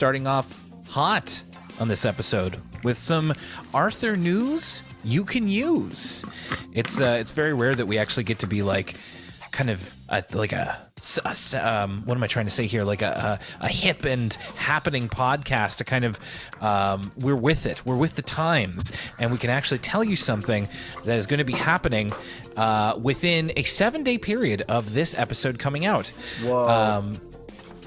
starting off hot on this episode with some Arthur news you can use. It's very rare that we actually get to be like kind of what am I trying to say here? Like a hip and happening podcast to kind of, we're with it. We're with the times, and we can actually tell you something that is going to be happening within a 7-day period of this episode coming out. Whoa.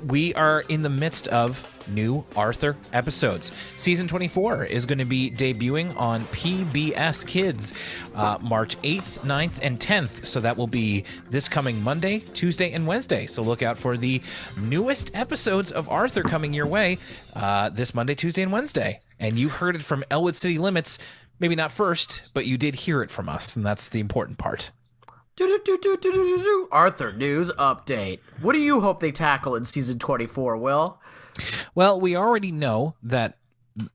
We are in the midst of new Arthur episodes. Season 24 is going to be debuting on PBS Kids March 8th, 9th, and 10th. So that will be this coming Monday, Tuesday, and Wednesday. So look out for the newest episodes of Arthur coming your way this Monday, Tuesday, and Wednesday. And you heard it from Elwood City Limits. Maybe not first, but you did hear it from us, and that's the important part. Arthur news update. What do you hope they tackle in season 24, Will? Well, we already know that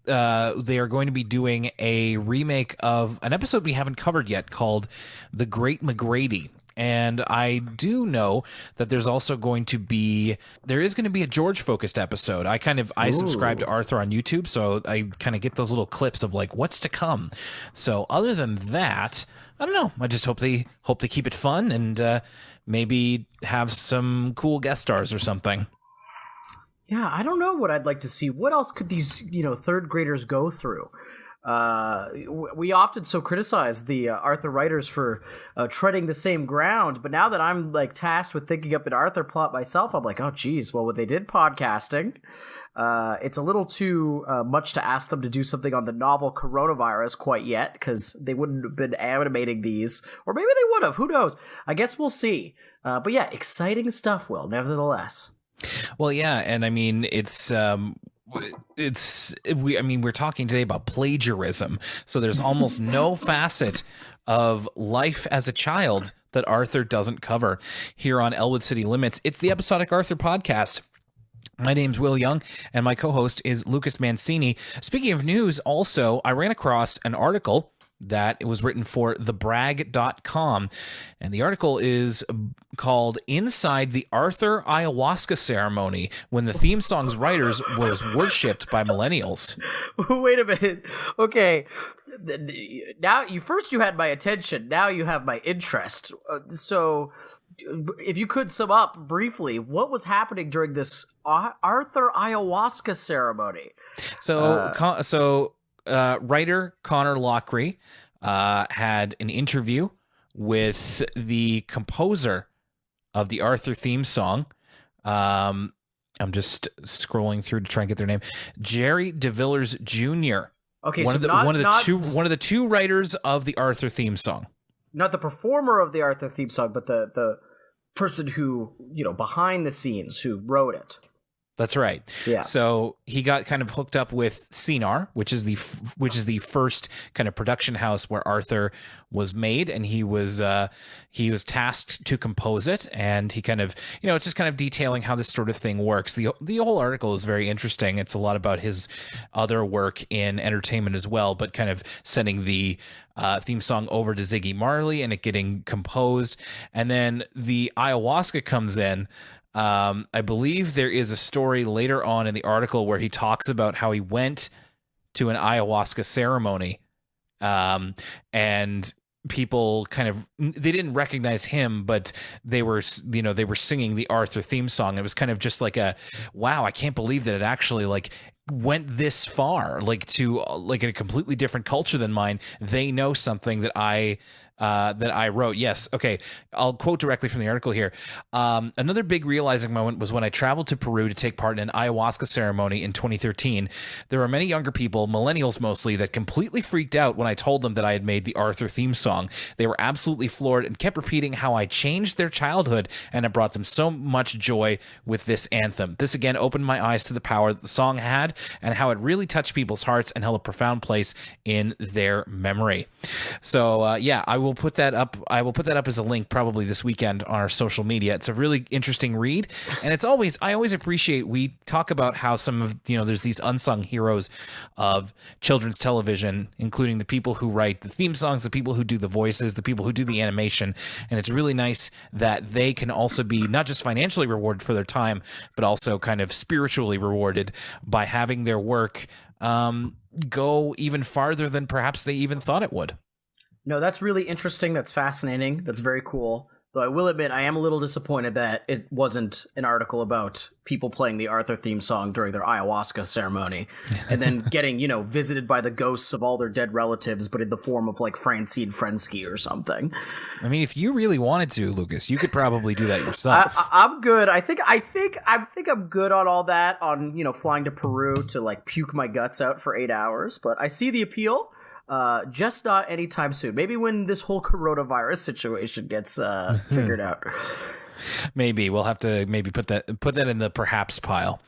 they are going to be doing a remake of an episode we haven't covered yet called The Great McGrady. And I do know that there is going to be a George-focused episode. I subscribe to Arthur on YouTube, so I kind of get those little clips of like what's to come. So other than that, I don't know. I just hope they keep it fun and maybe have some cool guest stars or something. Yeah, I don't know what I'd like to see. What else could these, third graders go through? We often so criticize the Arthur writers for treading the same ground, but now that I'm like tasked with thinking up an Arthur plot myself, I'm like, oh geez, well, what they did podcasting, it's a little too much to ask them to do something on the novel coronavirus quite yet, because they wouldn't have been animating these, or maybe they would have, who knows? I guess we'll see. But yeah, exciting stuff, Will, nevertheless. Well, yeah, and I mean, we're talking today about plagiarism, so there's almost no facet of life as a child that Arthur doesn't cover here on Elwood City Limits. It's the Episodic Arthur Podcast. My name's Will Young, and my co-host is Lucas Mancini. Speaking of news, also, I ran across an article that it was written for thebrag.com, and the article is called Inside the Arthur Ayahuasca Ceremony, when the theme song's writers was worshipped by millennials. Wait a minute. Okay. Now, you had my attention. Now you have my interest. So if you could sum up briefly, what was happening during this Arthur Ayahuasca ceremony? Writer Connor Lockery had an interview with the composer of the Arthur theme song. I'm just scrolling through to try and get their name. Jerry DeVillers Jr. Okay, one of the two writers of the Arthur theme song. Not the performer of the Arthur theme song, but the person who, behind the scenes, who wrote it. That's right. Yeah. So he got kind of hooked up with CNR, which is the first kind of production house where Arthur was made, and he was tasked to compose it. And he kind of, it's just kind of detailing how this sort of thing works. The whole article is very interesting. It's a lot about his other work in entertainment as well, but kind of sending the theme song over to Ziggy Marley and it getting composed, and then the ayahuasca comes in. I believe there is a story later on in the article where he talks about how he went to an ayahuasca ceremony, and people they didn't recognize him, but they were singing the Arthur theme song. It was kind of just like wow, I can't believe that it actually went this far, to a completely different culture than mine. They know something that I wrote. Yes. Okay. I'll quote directly from the article here. Another big realizing moment was when I traveled to Peru to take part in an ayahuasca ceremony in 2013. There were many younger people, millennials mostly, that completely freaked out when I told them that I had made the Arthur theme song. They were absolutely floored and kept repeating how I changed their childhood and had brought them so much joy with this anthem. This again opened my eyes to the power that the song had and how it really touched people's hearts and held a profound place in their memory. So, I will will put that up. I will put that up as a link probably this weekend on our social media. It's a really interesting read, and I always appreciate, we talk about how some of, there's these unsung heroes of children's television, including the people who write the theme songs, the people who do the voices, the people who do the animation, and it's really nice that they can also be not just financially rewarded for their time, but also kind of spiritually rewarded by having their work go even farther than perhaps they even thought it would. No, that's really interesting. That's fascinating. That's very cool. Though I will admit, I am a little disappointed that it wasn't an article about people playing the Arthur theme song during their ayahuasca ceremony and then getting, visited by the ghosts of all their dead relatives, but in the form of like Francine or something. I mean, if you really wanted to, Lucas, you could probably do that yourself. I'm good. I think I'm good on all that, on, flying to Peru to like puke my guts out for 8 hours, but I see the appeal. Just not anytime soon. Maybe when this whole coronavirus situation gets figured out. Maybe we'll have to put that in the perhaps pile.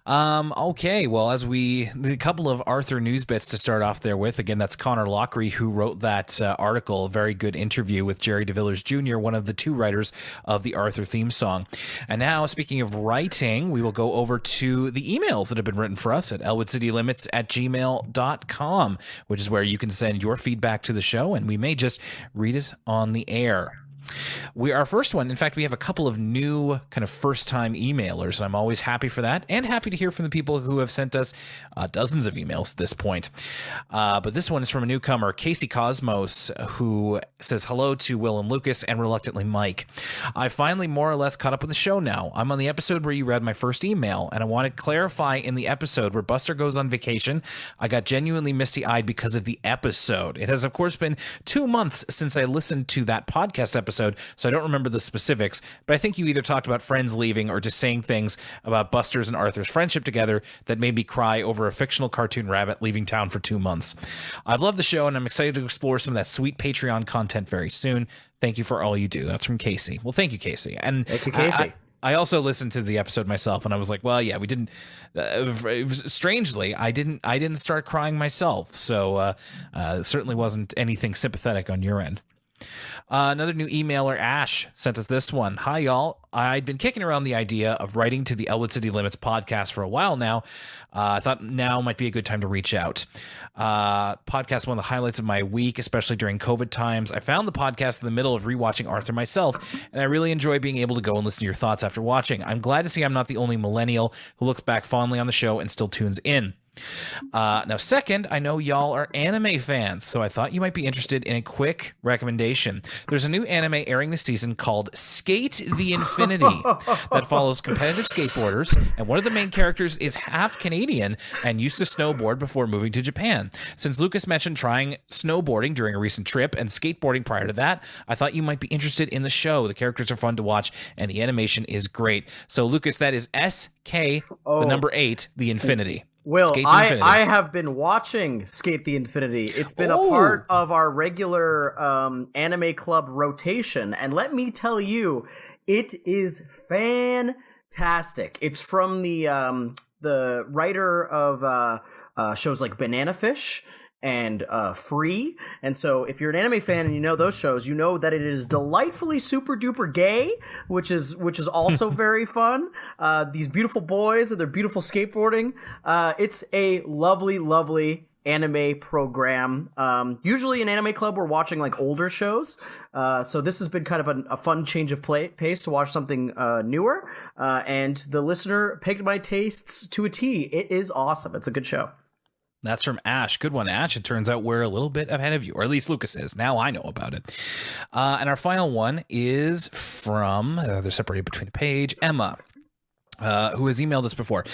Okay, well, the couple of Arthur news bits to start off there with. Again, that's Connor Lockery who wrote that article. A very good interview with Jerry DeVillers Jr., one of the two writers of the Arthur theme song. And now, speaking of writing, we will go over to the emails that have been written for us at elwoodcitylimits@gmail.com, which is where you can send your feedback to the show, and we may just read it on the air. Our first one, in fact, we have a couple of new kind of first-time emailers, and I'm always happy for that, and happy to hear from the people who have sent us dozens of emails at this point. But this one is from a newcomer, Casey Cosmos, who says, hello to Will and Lucas, and reluctantly Mike. I finally more or less caught up with the show now. I'm on the episode where you read my first email, and I want to clarify, in the episode where Buster goes on vacation, I got genuinely misty-eyed because of the episode. It has, of course, been 2 months since I listened to that podcast episode, so I don't remember the specifics, but I think you either talked about friends leaving or just saying things about Buster's and Arthur's friendship together that made me cry over a fictional cartoon rabbit leaving town for 2 months. I've loved the show, and I'm excited to explore some of that sweet Patreon content very soon. Thank you for all you do. That's from Casey. Well, thank you, Casey. And thank you, Casey. I also listened to the episode myself, and I was like, well, yeah, we didn't. Strangely, I didn't start crying myself, so it certainly wasn't anything sympathetic on your end. Another new emailer, Ash, sent us this one. Hi, y'all. I'd been kicking around the idea of writing to the Elwood City Limits podcast for a while now. I thought now might be a good time to reach out. Podcast, one of the highlights of my week, especially during COVID times. I found the podcast in the middle of rewatching Arthur myself, and I really enjoy being able to go and listen to your thoughts after watching. I'm glad to see I'm not the only millennial who looks back fondly on the show and still tunes in. Now, second, I know y'all are anime fans, so I thought you might be interested in a quick recommendation. There's a new anime airing this season called Skate the Infinity that follows competitive skateboarders, and one of the main characters is half Canadian and used to snowboard before moving to Japan. Since Lucas mentioned trying snowboarding during a recent trip and skateboarding prior to that, I thought you might be interested in the show. The characters are fun to watch, and the animation is great. So, Lucas, that is SK, the number 8, the Infinity. Will, I have been watching Skate the Infinity. It's been a part of our regular anime club rotation, and let me tell you, it is fantastic. It's from the writer of shows like Banana Fish and Free, and so if you're an anime fan and you know those shows, you know that it is delightfully super duper gay, which is also very fun. These beautiful boys and their beautiful skateboarding. It's a lovely anime program. Usually in anime club we're watching like older shows, so this has been kind of a fun change of pace to watch something newer, and the listener picked my tastes to a T. It is awesome. It's a good show. That's from Ash. Good one, Ash. It turns out we're a little bit ahead of you, or at least Lucas is. Now I know about it. And our final one is from, they're separated between a page, Emma, who has emailed us before.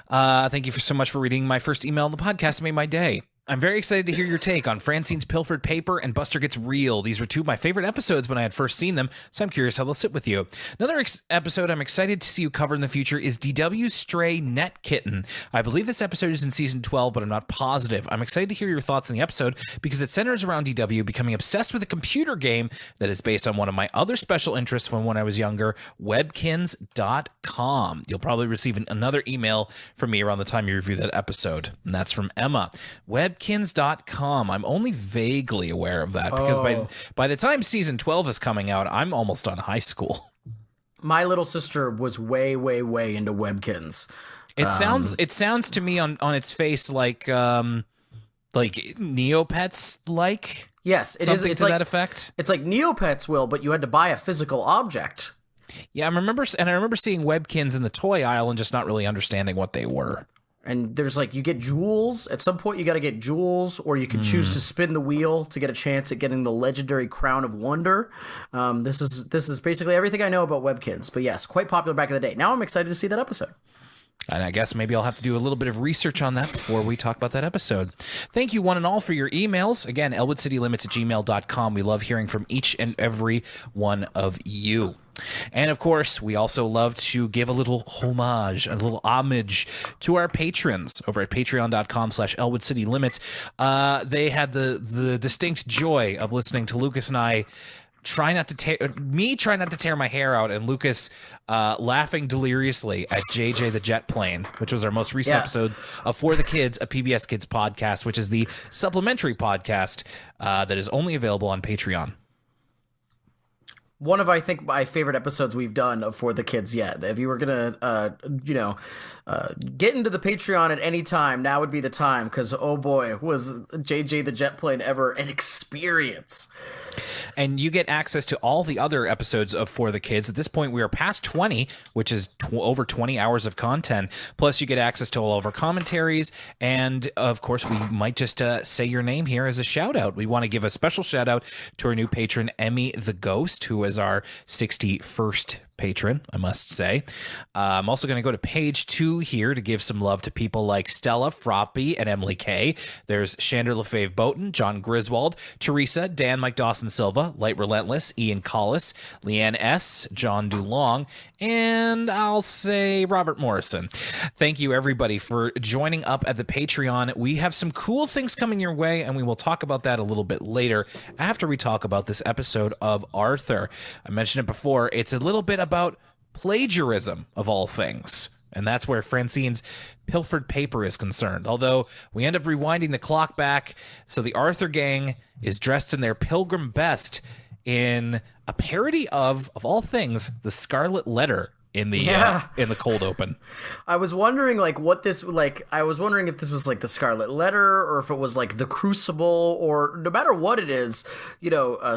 Thank you so much for reading my first email on the podcast. It made my day. I'm very excited to hear your take on Francine's Pilfered Paper and Buster Gets Real. These were two of my favorite episodes when I had first seen them, so I'm curious how they'll sit with you. Another episode I'm excited to see you cover in the future is DW's Stray Net Kitten. I believe this episode is in season 12, but I'm not positive. I'm excited to hear your thoughts on the episode because it centers around DW becoming obsessed with a computer game that is based on one of my other special interests from when I was younger, webkins.com. You'll probably receive another email from me around the time you review that episode, and that's from Emma. Webkins.com. Webkins.com. I'm only vaguely aware of that because by the time season 12 is coming out, I'm almost on high school. My little sister was way, way, way into Webkins. It sounds to me on its face like Neopets like. Yes, it is. Something It's to like, that effect. It's like Neopets will, but you had to buy a physical object. Yeah, I remember seeing Webkins in the toy aisle and just not really understanding what they were. And there's like, you get jewels. At some point, you got to get jewels, or you can choose to spin the wheel to get a chance at getting the legendary Crown of Wonder. This is basically everything I know about Webkins. But yes, quite popular back in the day. Now I'm excited to see that episode. And I guess maybe I'll have to do a little bit of research on that before we talk about that episode. Thank you, one and all, for your emails. Again, elwoodcitylimits@gmail.com. We love hearing from each and every one of you. And of course, we also love to give a little homage, a little homage to our patrons over at patreon.com/ElwoodCityLimits. They had the distinct joy of listening to Lucas and I try not to tear my hair out, and Lucas laughing deliriously at JJ the Jet Plane, which was our most recent episode of For the Kids, a PBS Kids podcast, which is the supplementary podcast that is only available on Patreon. One of, I think, my favorite episodes we've done of For the Kids yet. If you were going to, get into the Patreon at any time, now would be the time, because, oh boy, was JJ the Jet Plane ever an experience. And you get access to all the other episodes of For the Kids. At this point, we are past 20, which is over 20 hours of content. Plus, you get access to all of our commentaries. And, of course, we might just say your name here as a shout-out. We want to give a special shout-out to our new patron, Emmy the Ghost, who is our 61st patron, I must say. I'm also going to go to page 2 here to give some love to people like Stella Froppy and Emily K. There's Shander Lefebvre Boughton, John Griswold, Teresa, Dan Mike Dawson Silva, Light Relentless, Ian Collis, Leanne S., John DuLong, and I'll say Robert Morrison. Thank you, everybody, for joining up at the Patreon. We have some cool things coming your way, and we will talk about that a little bit later after we talk about this episode of Arthur. I mentioned it before. It's a little bit about plagiarism, of all things. And that's where Francine's pilfered paper is concerned. Although we end up rewinding the clock back, so the Arthur gang is dressed in their pilgrim best in a parody of all things, the Scarlet Letter in the cold open. I was wondering I was wondering if this was like the Scarlet Letter, or if it was like the Crucible, or no matter what it is,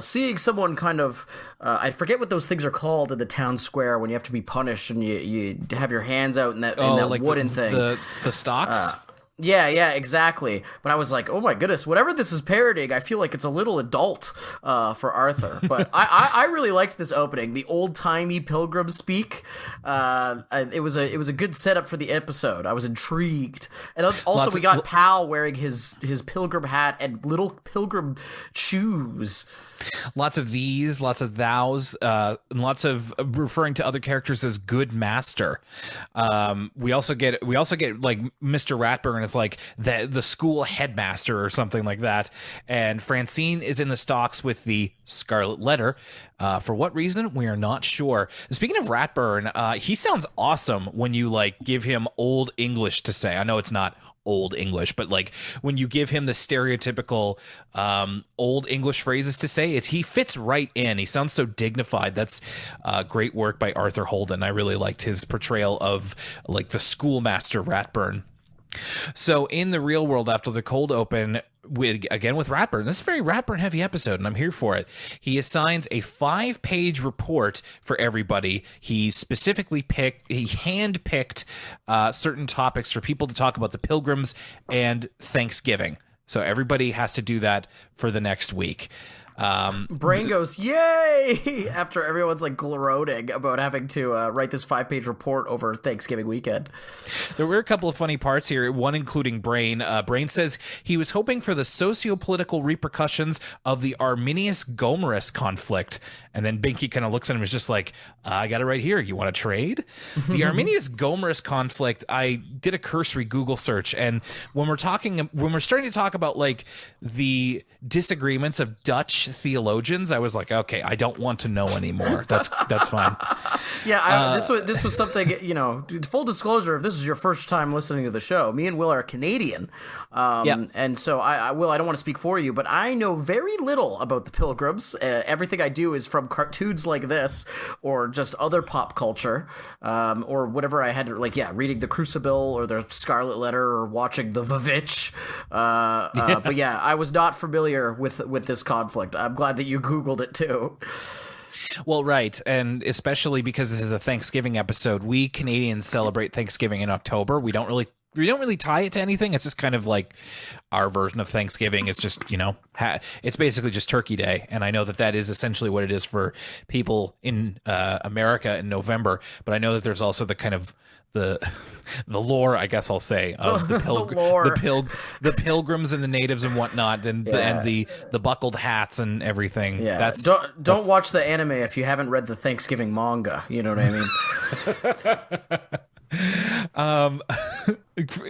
seeing someone kind of I forget what those things are called in the town square when you have to be punished and you have your hands out in that like wooden thing. The stocks? Yeah, exactly. But I was like, oh my goodness, whatever this is parodying, I feel like it's a little adult for Arthur. But I really liked this opening, the old-timey pilgrim speak. It was a good setup for the episode. I was intrigued. And also we got Pal wearing his pilgrim hat and little pilgrim shoes. Lots of these, lots of thous, and lots of referring to other characters as good master. We also get like Mr. Ratburn. It's like the school headmaster or something like that. And Francine is in the stocks with the Scarlet Letter. For what reason, we are not sure. Speaking of Ratburn, he sounds awesome when you give him Old English to say. I know it's not Old English, but when you give him the stereotypical Old English phrases to say, he fits right in. He sounds so dignified. That's great work by Arthur Holden. I really liked his portrayal of the schoolmaster Ratburn. So in the real world, after the cold open, with Ratburn, this is a very Ratburn heavy episode, and I'm here for it. He assigns a 5-page report for everybody. He handpicked certain topics for people to talk about the Pilgrims and Thanksgiving. So everybody has to do that for the next week. Brain goes, yay! After everyone's gloating about having to write this 5-page report over Thanksgiving weekend. There were a couple of funny parts here, one including Brain. Brain says he was hoping for the socio-political repercussions of the Arminius Gomerus conflict. And then Binky kind of looks at him and is just like, I got it right here. You want to trade? The Arminius Gomerus conflict, I did a cursory Google search. And when we're starting to talk about the disagreements of Dutch theologians, I was like, okay, I don't want to know anymore. That's fine. Yeah, this was something, full disclosure, if this is your first time listening to the show, me and Will are Canadian. And so Will, I don't want to speak for you, but I know very little about the Pilgrims. Everything I do is from cartoons like this or just other pop culture, or whatever I had to, reading The Crucible or The Scarlet Letter or watching The Vavitch. But yeah, I was not familiar with this conflict. I'm glad that you Googled it too. Well, right, and especially because this is a Thanksgiving episode, we Canadians celebrate Thanksgiving in October. We don't really tie it to anything. It's just kind of like our version of Thanksgiving. It's just, it's basically just Turkey Day. And I know that is essentially what it is for people in America in November. But I know that there's also the kind of the lore, I guess I'll say, of the pilgrims and the natives and whatnot, and the buckled hats and everything. Yeah, don't watch the anime if you haven't read the Thanksgiving manga. You know what I mean?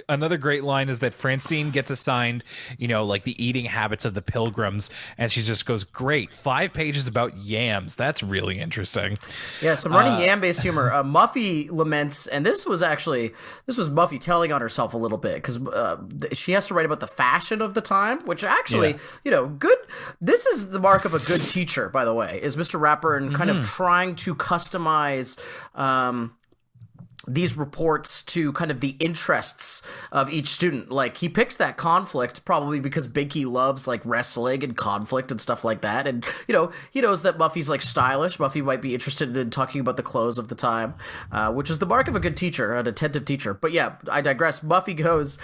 Another great line is that Francine gets assigned, the eating habits of the pilgrims, and she just goes, great, 5 pages about yams. That's really interesting. Yeah, some running yam-based humor. Muffy laments, and this was Muffy telling on herself a little bit, because she has to write about the fashion of the time, which actually, good. This is the mark of a good teacher, by the way, is Mr. Rapper kind of trying to customize these reports to kind of the interests of each student. Like, he picked that conflict probably because Binky loves wrestling and conflict and stuff like that. And, he knows that Muffy's stylish. Muffy might be interested in talking about the clothes of the time, which is the mark of a good teacher, an attentive teacher. But yeah, I digress. Muffy goes,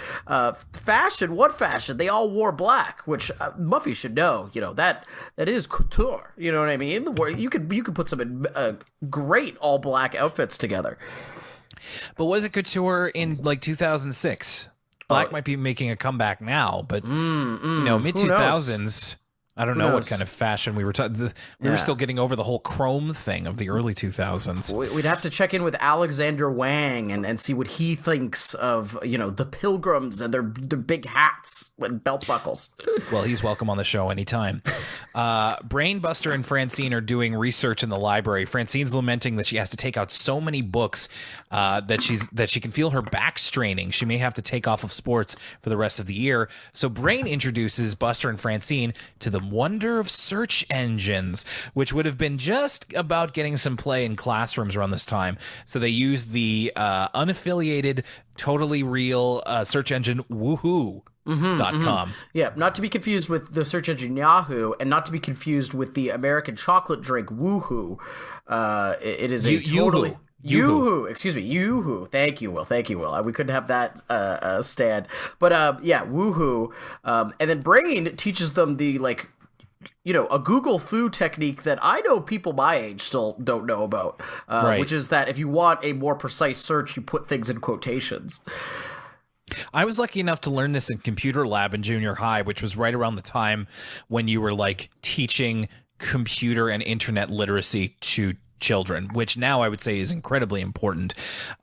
fashion? What fashion? They all wore black, which Muffy should know, that is couture. You know what I mean? You could put some great all black outfits together. But was it couture in 2006? Black might be making a comeback now, but mid 2000s. I don't know what kind of fashion we were talking. We were still getting over the whole chrome thing of the early 2000s. We'd have to check in with Alexander Wang and see what he thinks of, the pilgrims and their big hats and belt buckles. Well, he's welcome on the show anytime. Brainbuster and Francine are doing research in the library. Francine's lamenting that she has to take out so many books that she can feel her back straining. She may have to take off of sports for the rest of the year. So Brain introduces Buster and Francine to the wonder of search engines, which would have been just about getting some play in classrooms around this time. So they used the unaffiliated, totally real search engine Woohoo.com. Yeah, not to be confused with the search engine Yahoo, and not to be confused with the American chocolate drink Woohoo. It is a totally... Yoo-hoo, excuse me, Yoo-hoo. Thank you, Will. We couldn't have that stand. But yeah, Woohoo. And then Brain teaches them the a Google foo technique that I know people my age still don't know about, which is that if you want a more precise search, you put things in quotations. I was lucky enough to learn this in computer lab in junior high, which was right around the time when you were teaching computer and internet literacy to children, which now I would say is incredibly important.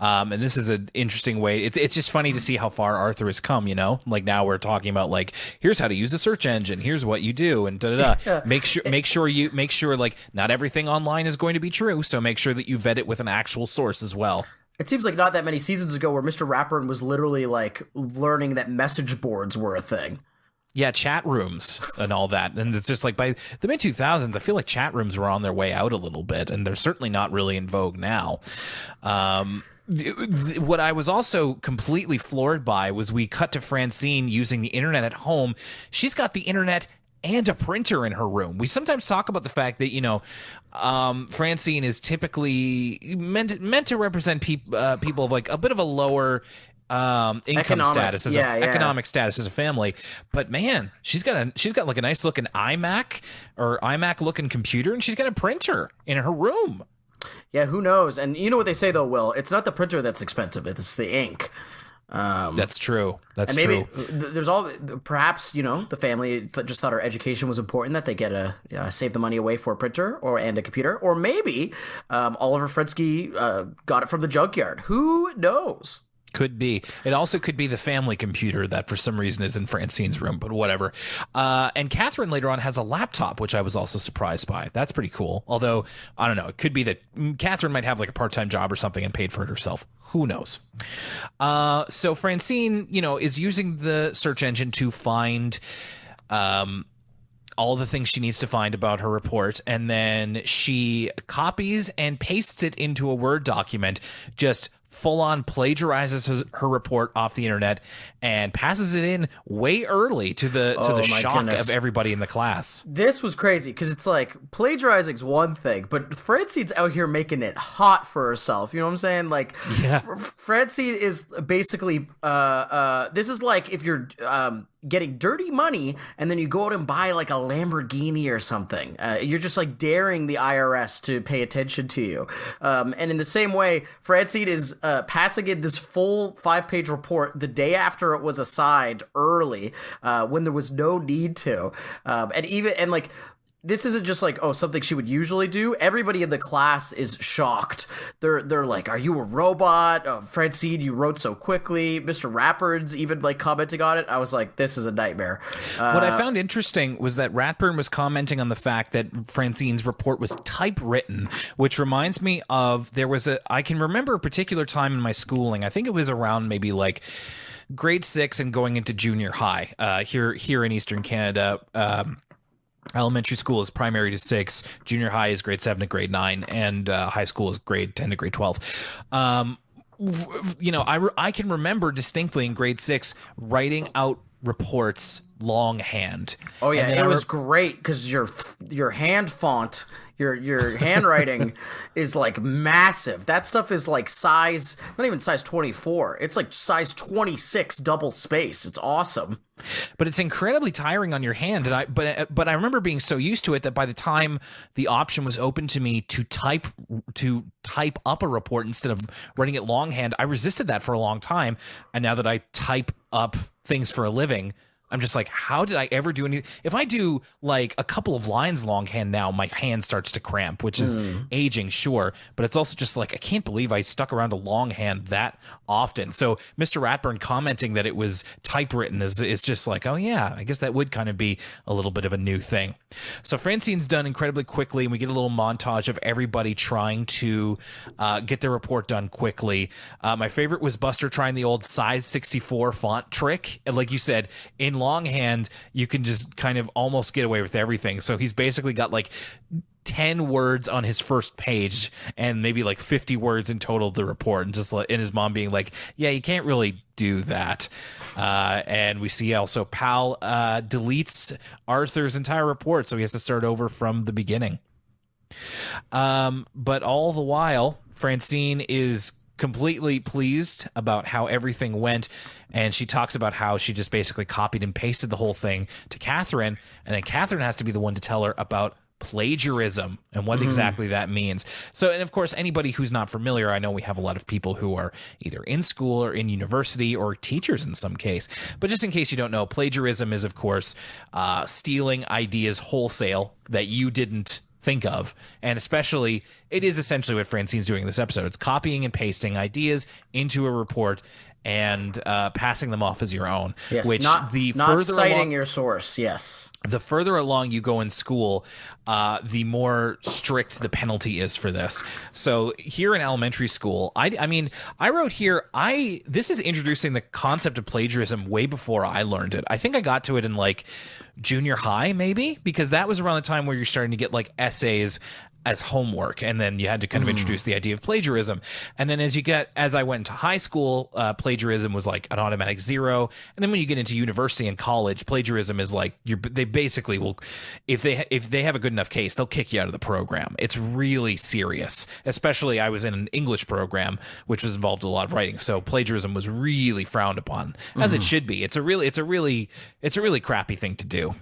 And this is an interesting way. It's just funny to see how far Arthur has come, now we're talking about here's how to use a search engine. Here's what you do and da-da-da. Make sure not everything online is going to be true. So make sure that you vet it with an actual source as well. It seems like not that many seasons ago where Mr. Rapper was literally learning that message boards were a thing. Yeah, chat rooms and all that. And it's just by the mid-2000s, I feel like chat rooms were on their way out a little bit, and they're certainly not really in vogue now. What I was also completely floored by was we cut to Francine using the internet at home. She's got the internet and a printer in her room. We sometimes talk about the fact that, Francine is typically meant to represent people of a bit of a lower income status as economic status as a family, but man, she's got a nice looking iMac looking computer, and she's got a printer in her room. Yeah, who knows? And you know what they say though, Will? It's not the printer that's expensive; it's the ink. That's true. That's maybe true. There's perhaps the family just thought her education was important, that they get save the money away for a printer and a computer, or maybe Oliver Fritsky got it from the junkyard. Who knows? Could be. It also could be the family computer that for some reason is in Francine's room, but whatever. And Catherine later on has a laptop, which I was also surprised by. That's pretty cool. Although, I don't know, it could be that Catherine might have like a part-time job or something and paid for it herself. Who knows? So Francine, is using the search engine to find all the things she needs to find about her report, and then she copies and pastes it into a Word document, just full-on plagiarizes her report off the internet and passes it in way early to the shock of everybody in the class. This was crazy because it's like plagiarizing's one thing, but Francine's out here making it hot for herself. You know what I'm saying? Like, yeah. Francine is basically this is like if you're getting dirty money and then you go out and buy like a Lamborghini or something. You're just like daring the IRS to pay attention to you. And in the same way, Francine is passing in this full 5-page report the day after it was assigned early, when there was no need to. And like, this isn't just like, something she would usually do. Everybody in the class is shocked. They're like, are you a robot? Francine, you wrote so quickly. Mr. Ratburn's even like commenting on it. I was like, this is a nightmare. What I found interesting was that Ratburn was commenting on the fact that Francine's report was typewritten, which reminds me of, I can remember a particular time in my schooling. I think it was around maybe like grade 6 and going into junior high here in Eastern Canada. Elementary school is primary to 6, junior high is grade 7 to grade 9, and high school is grade 10 to grade 12. I can remember distinctly in grade 6 writing out reports longhand. Oh yeah, and it was great because your hand font, your handwriting is like massive. That stuff is like size, not even size 24. It's like size 26 double space. It's awesome. But it's incredibly tiring on your hand, and but I remember being so used to it that by the time the option was open to me to type up a report instead of writing it longhand, I resisted that for a long time. And now that I type up things for a living, I'm just like, how did I ever do anything? If I do like a couple of lines longhand now, my hand starts to cramp, which is aging, sure. But it's also just like, I can't believe I stuck around a longhand that often. So Mr. Ratburn commenting that it was typewritten is just like, oh yeah, I guess that would kind of be a little bit of a new thing. So Francine's done incredibly quickly, and we get a little montage of everybody trying to get their report done quickly. My favorite was Buster trying the old size 64 font trick. And like you said, in longhand, you can just kind of almost get away with everything. So he's basically got like 10 words on his first page and maybe like 50 words in total of the report, and just and his mom being like, yeah, you can't really do that. And we see also Pal deletes Arthur's entire report, so he has to start over from the beginning. But all the while, Francine is completely pleased about how everything went, and she talks about how she just basically copied and pasted the whole thing to Catherine, and then Catherine has to be the one to tell her about plagiarism and what exactly that means. So, and of course, anybody who's not familiar, I know we have a lot of people who are either in school or in university or teachers in some case, but just in case you don't know, plagiarism is, of course, stealing ideas wholesale that you didn't think of, and especially it is essentially what Francine's doing in this episode. It's copying and pasting ideas into a report and passing them off as your own. Yes, which not further citing along, your source. Yes, the further along you go in school, the more strict the penalty is for this. So here in elementary school, I mean, I wrote here, this is introducing the concept of plagiarism way before I learned it. I think I got to it in like junior high, maybe, because that was around the time where you're starting to get like essays as homework, and then you had to kind of introduce the idea of plagiarism. And then as I went into high school, plagiarism was like an automatic 0. And then when you get into university and college, plagiarism is like they basically will, if they have a good enough case, they'll kick you out of the program. It's really serious. Especially I was in an English program which was involved in a lot of writing, so plagiarism was really frowned upon, as it should be. It's a really crappy thing to do.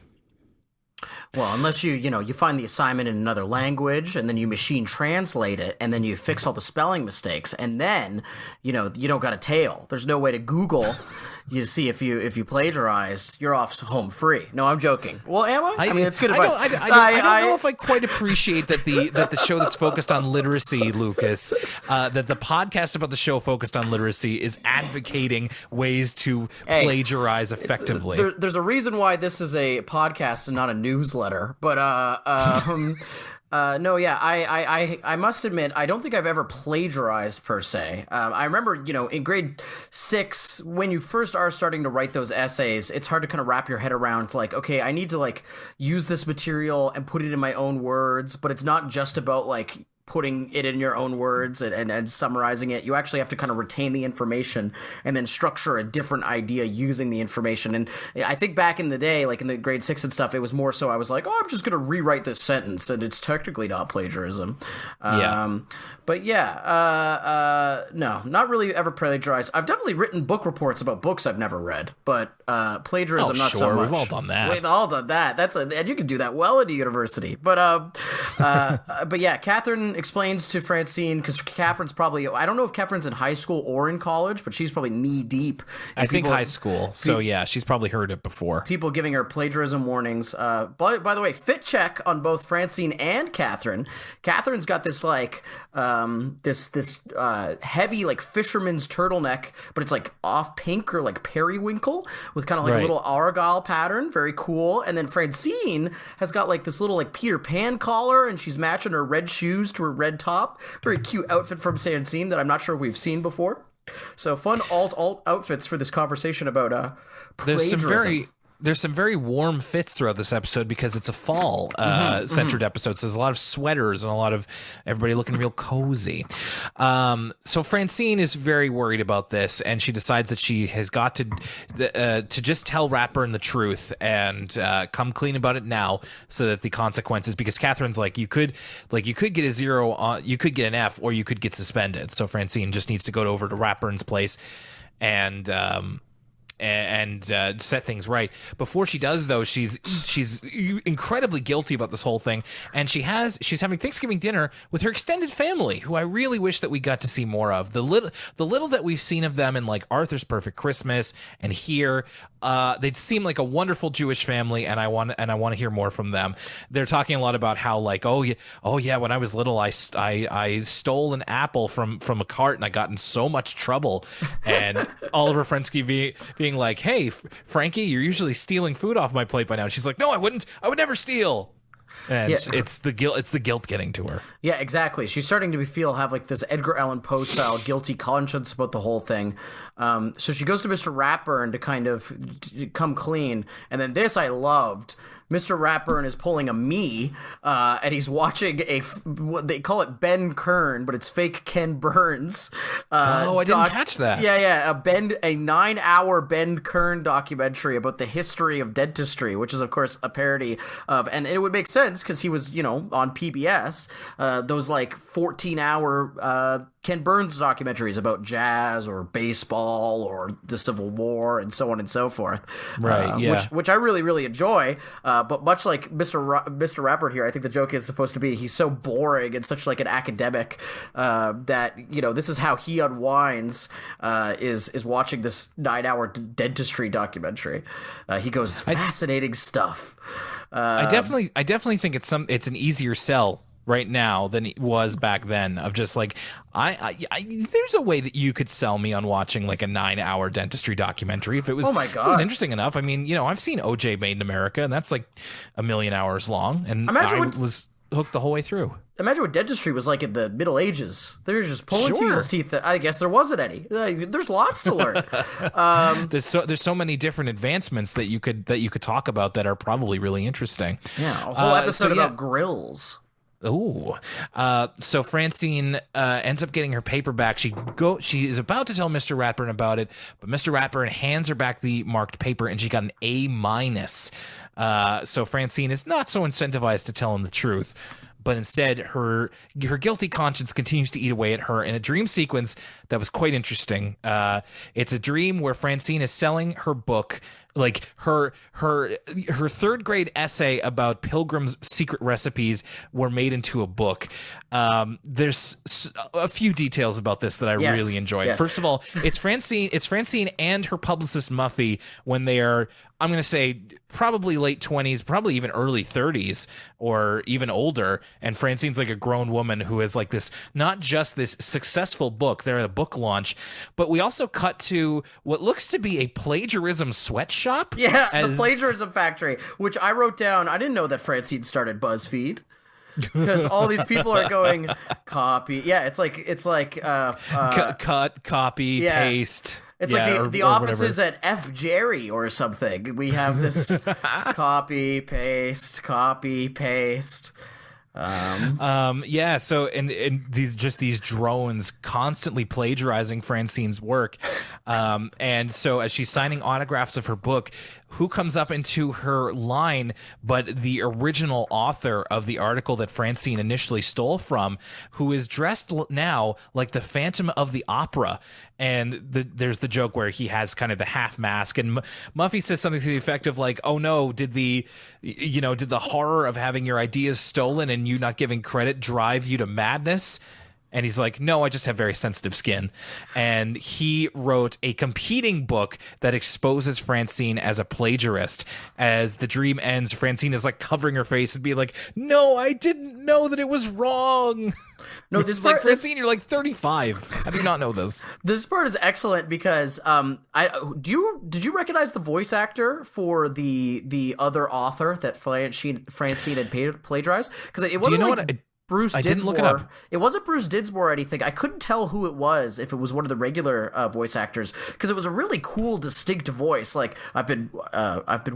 Well, unless you find the assignment in another language and then you machine translate it and then you fix all the spelling mistakes and then, you don't got a tail. There's no way to Google you see if you plagiarized, you're off home free. No, I'm joking. Well, am I? I mean, it's good advice. I don't know if I quite appreciate that the show that's focused on literacy, Lucas, that the podcast about the show focused on literacy is advocating ways to plagiarize effectively. There's a reason why this is a podcast and not a newsletter, but no, yeah, I must admit, I don't think I've ever plagiarized per se. I remember, in grade 6, when you first are starting to write those essays, it's hard to kind of wrap your head around, like, okay, I need to, like, use this material and put it in my own words, but it's not just about, like, putting it in your own words and summarizing it. You actually have to kind of retain the information and then structure a different idea using the information. And I think back in the day, like in the grade 6 and stuff, it was more so I was like, I'm just going to rewrite this sentence, and it's technically not plagiarism. But yeah, no, not really ever plagiarized. I've definitely written book reports about books I've never read, but plagiarism, not so much. We've all done that. We've all done that. And you can do that well at a university. But yeah, Catherine explains to Francine, because Catherine's probably, I don't know if Catherine's in high school or in college, but she's probably knee deep. I think high school. So yeah, she's probably heard it before. People giving her plagiarism warnings. By the way, fit check on both Francine and Catherine. Catherine's got this like this heavy like fisherman's turtleneck, but it's like off pink or like periwinkle with kind of like a little argyle pattern. Very cool. And then Francine has got like this little like Peter Pan collar, and she's matching her red shoes to her red top. Very cute outfit from Francine that I'm not sure we've seen before. So fun alt outfits for this conversation about plagiarism. There's some very warm fits throughout this episode because it's a fall centered episode. So there's a lot of sweaters and a lot of everybody looking real cozy. So Francine is very worried about this, and she decides that she has got to just tell Ratburn the truth and come clean about it now, so that the consequences. Because Catherine's like, you could get a 0 on, you could get an F, or you could get suspended. So Francine just needs to go over to Ratburn's place and set things right. Before she does, though, she's incredibly guilty about this whole thing, and she's having Thanksgiving dinner with her extended family, who I really wish that we got to see more of. The little that we've seen of them in like Arthur's Perfect Christmas and here, they seem like a wonderful Jewish family, and I want to hear more from them. They're talking a lot about how like, oh yeah, when I was little, I stole an apple from a cart and I got in so much trouble, and Oliver Frensky being like, hey, Frankie, you're usually stealing food off my plate by now. And she's like, no, I wouldn't. I would never steal. And it's the guilt getting to her. Yeah, exactly. She's starting to have like this Edgar Allan Poe style guilty conscience about the whole thing. So she goes to Mr. Ratburn to kind of come clean. And then this I loved. Mr. Ratburn is pulling a me, and he's watching what they call it Ben Kern, but it's fake Ken Burns. I didn't catch that. Yeah, a 9-hour Ben Kern documentary about the history of dentistry, which is of course a parody of, and it would make sense because he was, on PBS, those like 14-hour Ken Burns documentaries about jazz or baseball or the Civil War and so on and so forth. Right. Yeah. Which I really, really enjoy. But much like Mr. Rappert here, I think the joke is supposed to be he's so boring and such like an academic that this is how he unwinds is watching this 9-hour dentistry documentary. He goes, it's fascinating stuff. I definitely think it's an easier sell right now than it was back then, of just like there's a way that you could sell me on watching like a 9-hour dentistry documentary if it was, oh my God, it was interesting enough. I mean, I've seen OJ Made in America, and that's like 1,000,000 hours long, and I was hooked the whole way through. Imagine what dentistry was like in the Middle Ages. They're just pulling people's teeth. I guess there wasn't any. There's lots to learn. There's so many different advancements that you could talk about that are probably really interesting. Yeah, a whole episode about grills. Ooh. So Francine ends up getting her paper back. She is about to tell Mr. Ratburn about it, but Mr. Ratburn hands her back the marked paper, and she got an A-. So Francine is not so incentivized to tell him the truth, but instead her guilty conscience continues to eat away at her in a dream sequence that was quite interesting. It's a dream where Francine is selling her book Like her third grade essay about Pilgrim's secret recipes were made into a book. There's a few details about this that I really enjoyed. Yes. First of all, it's Francine and her publicist Muffy when they are, I'm going to say, probably late 20s, probably even early 30s, or even older. And Francine's like a grown woman who is like this, not just this successful book. They're at a book launch, but we also cut to what looks to be a plagiarism sweatshop. Yeah, the plagiarism factory, which I wrote down. I didn't know that Francine started BuzzFeed. Because all these people are going copy. Yeah, it's like cut, copy, paste. It's like the offices at F Jerry or something. We have this copy, paste. Yeah, so and these drones constantly plagiarizing Francine's work. And so as she's signing autographs of her book, who comes up into her line but the original author of the article that Francine initially stole from, who is dressed now like the Phantom of the Opera. And there's the joke where he has kind of the half mask, and Muffy says something to the effect of like, "Oh no, did the horror of having your ideas stolen and you not giving credit drive you to madness?" And he's like, "No, I just have very sensitive skin." And he wrote a competing book that exposes Francine as a plagiarist. As the dream ends, Francine is like covering her face and being like, "No, I didn't know that it was wrong." No, this is like, Francine, you're like 35. How do you not know this? This part is excellent because did you recognize the voice actor for the other author that Francine had plagiarized? Because it wasn't Bruce Dinsmore. I didn't look it up. It wasn't Bruce Dinsmore or anything. I couldn't tell who it was, if it was one of the regular voice actors, because it was a really cool, distinct voice. Like I've been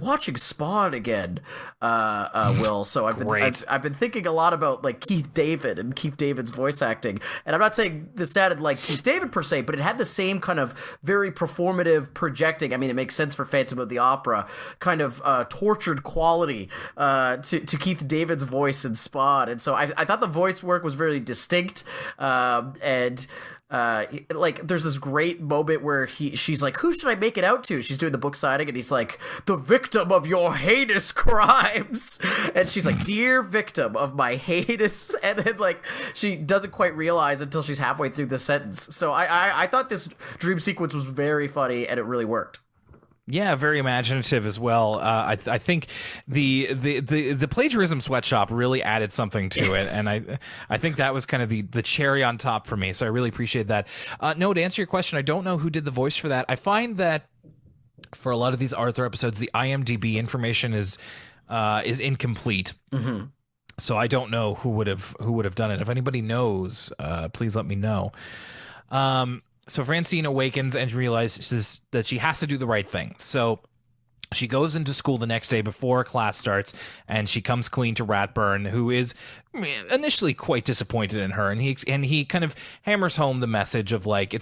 watching Spawn again, Will. So I've been thinking a lot about like Keith David and Keith David's voice acting. And I'm not saying this sounded like Keith David per se, but it had the same kind of very performative projecting. I mean, it makes sense for Phantom of the Opera, kind of tortured quality to Keith David's voice in Spawn. And so I thought the voice work was very distinct, and like there's this great moment where she's like, "Who should I make it out to?" She's doing the book signing, and he's like, "The victim of your heinous crimes," and she's like, "Dear victim of my heinous," and then like she doesn't quite realize until she's halfway through the sentence. So I thought this dream sequence was very funny, and it really worked. Yeah, very imaginative as well. I think the plagiarism sweatshop really added something to it, and I think that was kind of the cherry on top for me. So I really appreciate that. No, to answer your question, I don't know who did the voice for that. I find that for a lot of these Arthur episodes, the IMDb information is incomplete. Mm-hmm. So I don't know who would have done it. If anybody knows, please let me know. So Francine awakens and realizes that she has to do the right thing. So she goes into school the next day before class starts, and she comes clean to Ratburn, who is initially quite disappointed in her, and he kind of hammers home the message of like,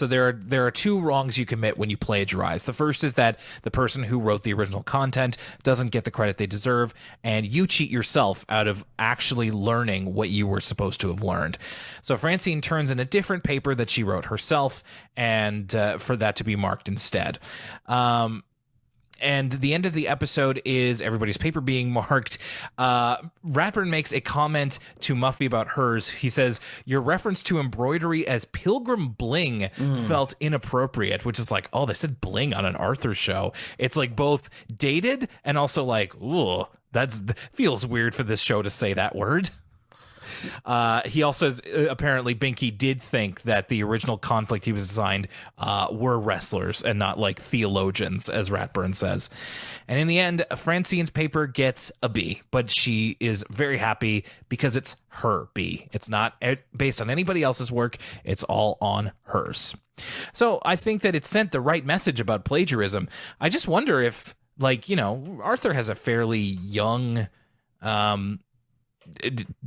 there are two wrongs you commit when you plagiarize. The first is that the person who wrote the original content doesn't get the credit they deserve, and you cheat yourself out of actually learning what you were supposed to have learned. So Francine turns in a different paper that she wrote herself, and for that to be marked instead. And the end of the episode is everybody's paper being marked. Ratburn makes a comment to Muffy about hers. He says, "Your reference to embroidery as pilgrim bling felt inappropriate," which is like, oh, they said bling on an Arthur show. It's like both dated and also like, ooh, feels weird for this show to say that word. He also apparently Binky did think that the original conflict he was assigned were wrestlers and not like theologians, as Ratburn says. And in the end, Francine's paper gets a B, but she is very happy because it's her B. It's not based on anybody else's work. It's all on hers. So I think that it sent the right message about plagiarism. I just wonder if, like, Arthur has a fairly young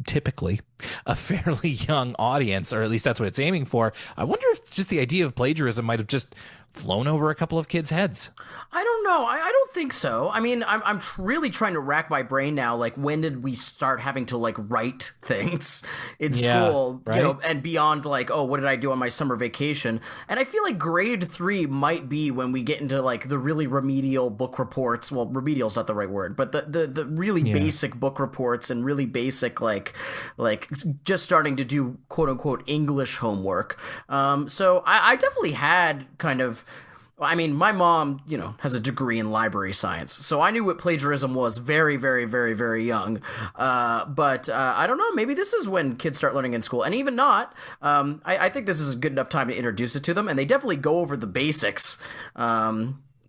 typically a fairly young audience, or at least that's what it's aiming for. I wonder if just the idea of plagiarism might have just flown over a couple of kids' heads. I don't know. I don't think so. I mean, I'm really trying to rack my brain now. Like, when did we start having to like write things in school, right? You know, and beyond like, oh, what did I do on my summer vacation? And I feel like grade 3 might be when we get into like the really remedial book reports. Well, remedial's not the right word, but the really basic book reports and really basic like just starting to do quote unquote English homework. So I definitely had kind of. I mean, my mom, you know, has a degree in library science, so I knew what plagiarism was very, very, very, very young. But I don't know, maybe this is when kids start learning in school, and even not, I think this is a good enough time to introduce it to them, and they definitely go over the basics.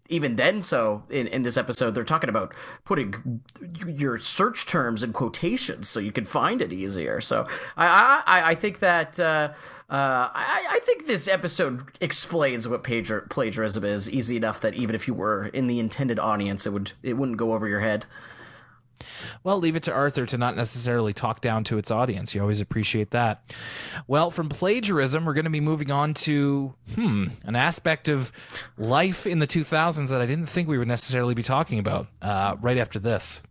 Even then, so in this episode, they're talking about putting your search terms in quotations so you can find it easier. So I think that I think this episode explains what plagiarism is easy enough that even if you were in the intended audience, it wouldn't go over your head. Well, leave it to Arthur to not necessarily talk down to its audience. You always appreciate that. Well, from plagiarism, we're going to be moving on to an aspect of life in the 2000s that I didn't think we would necessarily be talking about right after this.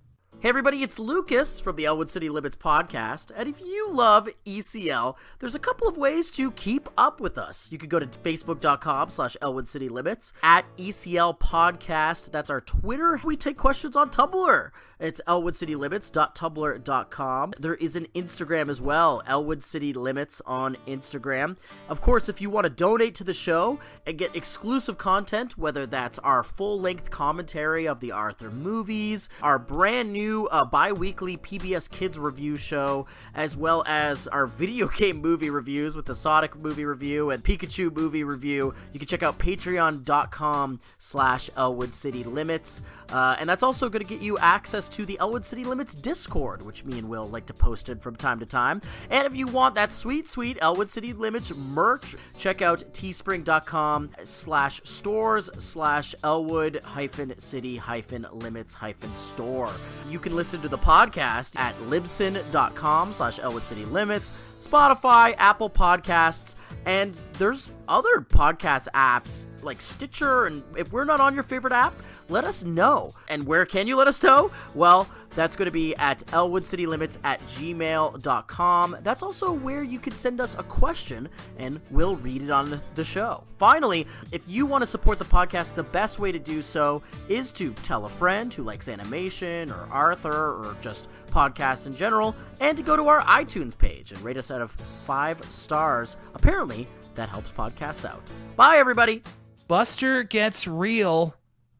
Hey everybody, it's Lucas from the Elwood City Limits podcast, and if you love ECL, there's a couple of ways to keep up with us. You could go to facebook.com/Elwood City Limits, at ECL Podcast, that's our Twitter. We take questions on Tumblr. It's elwoodcitylimits.tumblr.com. There is an Instagram as well, Elwood City Limits on Instagram. Of course, if you want to donate to the show and get exclusive content, whether that's our full-length commentary of the Arthur movies, our brand new bi-weekly PBS Kids review show, as well as our video game movie reviews with the Sonic movie review and Pikachu movie review, you can check out patreon.com/Elwood City Limits. And that's also going to get you access to the Elwood City Limits Discord, which me and Will like to post in from time to time. And if you want that sweet, sweet Elwood City Limits merch, check out teespring.com/stores/Elwood-City-Limits-store. You can listen to the podcast at libsyn.com/Elwood City Limits, Spotify, Apple Podcasts, and there's other podcast apps like Stitcher, and if we're not on your favorite app, let us know. And where can you let us know? Well, that's going to be at elwoodcitylimits@gmail.com. That's also where you can send us a question, and we'll read it on the show. Finally, if you want to support the podcast, the best way to do so is to tell a friend who likes animation, or Arthur, or just podcasts in general, and to go to our iTunes page and rate us out of 5 stars. Apparently, that helps podcasts out. Bye, everybody! Buster Gets Real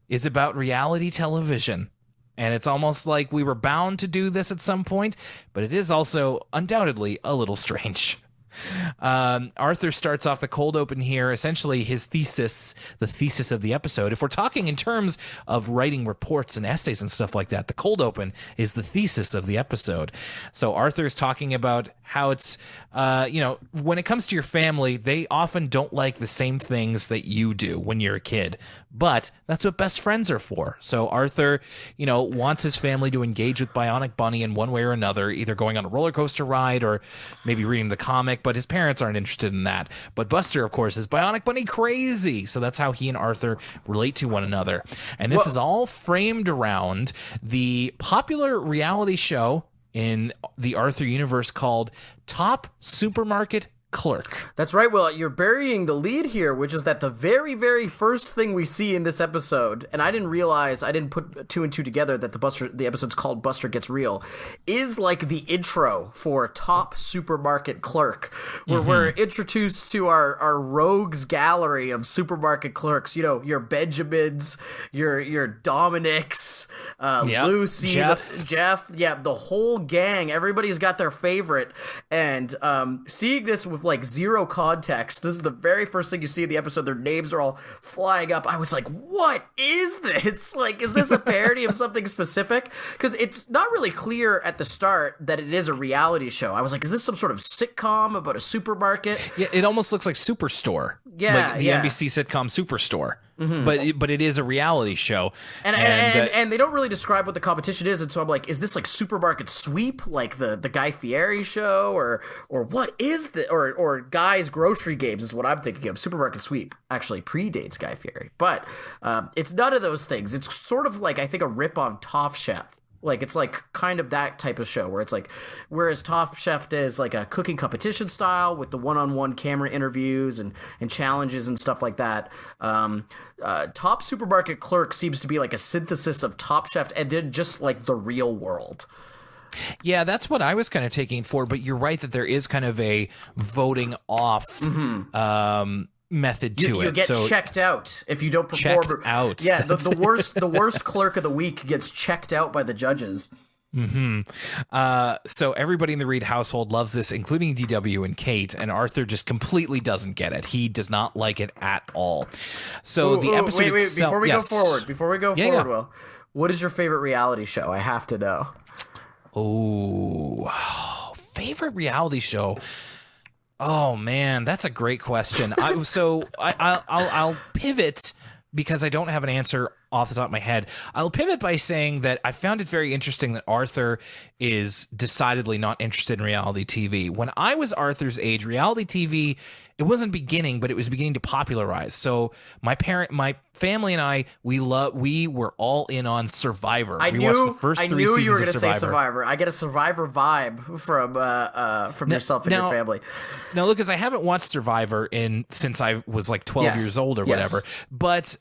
is about reality television. And it's almost like we were bound to do this at some point, but it is also undoubtedly a little strange. Arthur starts off the cold open here, essentially his thesis, the thesis of the episode. If we're talking in terms of writing reports and essays and stuff like that, the cold open is the thesis of the episode. So Arthur is talking about how it's, when it comes to your family, they often don't like the same things that you do when you're a kid, but that's what best friends are for. So Arthur, wants his family to engage with Bionic Bunny in one way or another, either going on a roller coaster ride or maybe reading the comic, but his parents aren't interested in that. But Buster, of course, is Bionic Bunny crazy. So that's how he and Arthur relate to one another. And this is all framed around the popular reality show in the Arthur universe called Top Supermarket Clerk. That's right, Will. You're burying the lead here, which is that the very, very first thing we see in this episode, and I didn't put 2 and 2 together that the episode's called Buster Gets Real, is like the intro for Top Supermarket Clerk, where we're introduced to our rogues gallery of supermarket clerks. Your Benjamins, your Dominics, Lucy, Jeff, the whole gang. Everybody's got their favorite, and seeing this with like zero context, this is the very first thing you see in the episode. Their names are all flying up. I was like, what is this? Like, is this a parody of something specific? Because it's not really clear at the start that it is a reality show. I was like, is this some sort of sitcom about a supermarket? Yeah, it almost looks like Superstore. Yeah, like the NBC sitcom Superstore. but it is a reality show, and they don't really describe what the competition is, and so I'm like, is this like Supermarket Sweep, like the Guy Fieri show, or what is the or Guy's Grocery Games is what I'm thinking of. Supermarket Sweep actually predates Guy Fieri, but it's none of those things. It's sort of like, I think, a rip on Top Chef. Like, it's like kind of that type of show where it's like, whereas Top Chef is like a cooking competition style with the one-on-one camera interviews and challenges and stuff like that. Top Supermarket Clerk seems to be like a synthesis of Top Chef and then just like the real world. Yeah, that's what I was kind of taking for, but you're right that there is kind of a voting off method to you it. Get checked out if you don't perform. Checked out. Yeah, the worst clerk of the week gets checked out by the judges. So everybody in the Reed household loves this, including DW and Kate, and Arthur just completely doesn't get it. He does not like it at all. So the episode wait, itself, before we go forward, Will, what is your favorite reality show? I have to know. Oh, favorite reality show. Oh man, that's a great question. I'll pivot because I don't have an answer off the top of my head. I'll pivot by saying that I found it very interesting that Arthur is decidedly not interested in reality TV. When I was Arthur's age, reality TV, it wasn't beginning, but it was beginning to popularize. So my family and I, we were all in on Survivor. We watched the first 3 seasons you were going to to say Survivor. I get a Survivor vibe from yourself and your family. Now, Lucas, I haven't watched Survivor since I was like 12 years old or whatever. But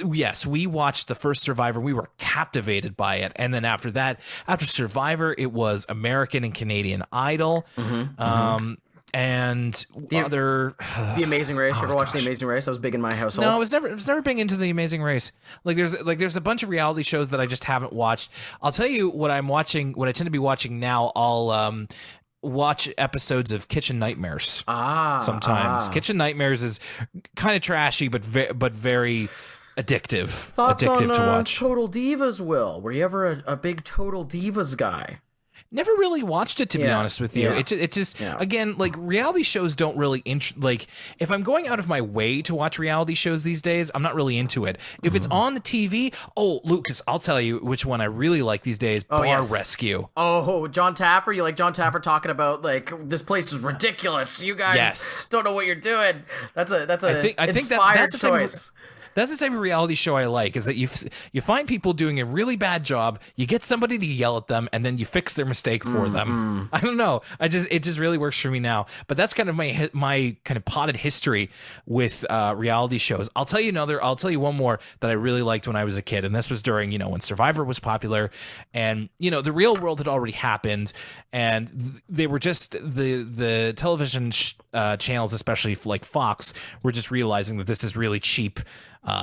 yes, we watched the first Survivor. We were captivated by it. And then after that, after Survivor, it was American and Canadian Idol. And the Amazing Race. You ever watch The Amazing Race? I was big in my household. No, I was never big into The Amazing Race. There's a bunch of reality shows that I just haven't watched. I'll tell you what I'm watching. What I tend to be watching now. I'll watch episodes of Kitchen Nightmares. Sometimes Kitchen Nightmares is kind of trashy, but very addictive. Thoughts addictive on to watch. Total Divas, Will? Were you ever a big Total Divas guy? Never really watched it, to be honest with you. Yeah. It just again, like, reality shows don't really like, if I'm going out of my way to watch reality shows these days, I'm not really into it. If it's on the TV, Lucas, I'll tell you which one I really like these days. Bar Rescue. Oh, John Taffer. You like John Taffer talking about like, this place is ridiculous. You guys don't know what you're doing. That's a I think that's choice. That's the type of reality show I like, is that you find people doing a really bad job, you get somebody to yell at them, and then you fix their mistake for them. I don't know. It just really works for me now. But that's kind of my kind of potted history with reality shows. I'll tell you one more that I really liked when I was a kid, and this was during, when Survivor was popular, and the real world had already happened, and they were just the television channels, especially like Fox, were just realizing that this is really cheap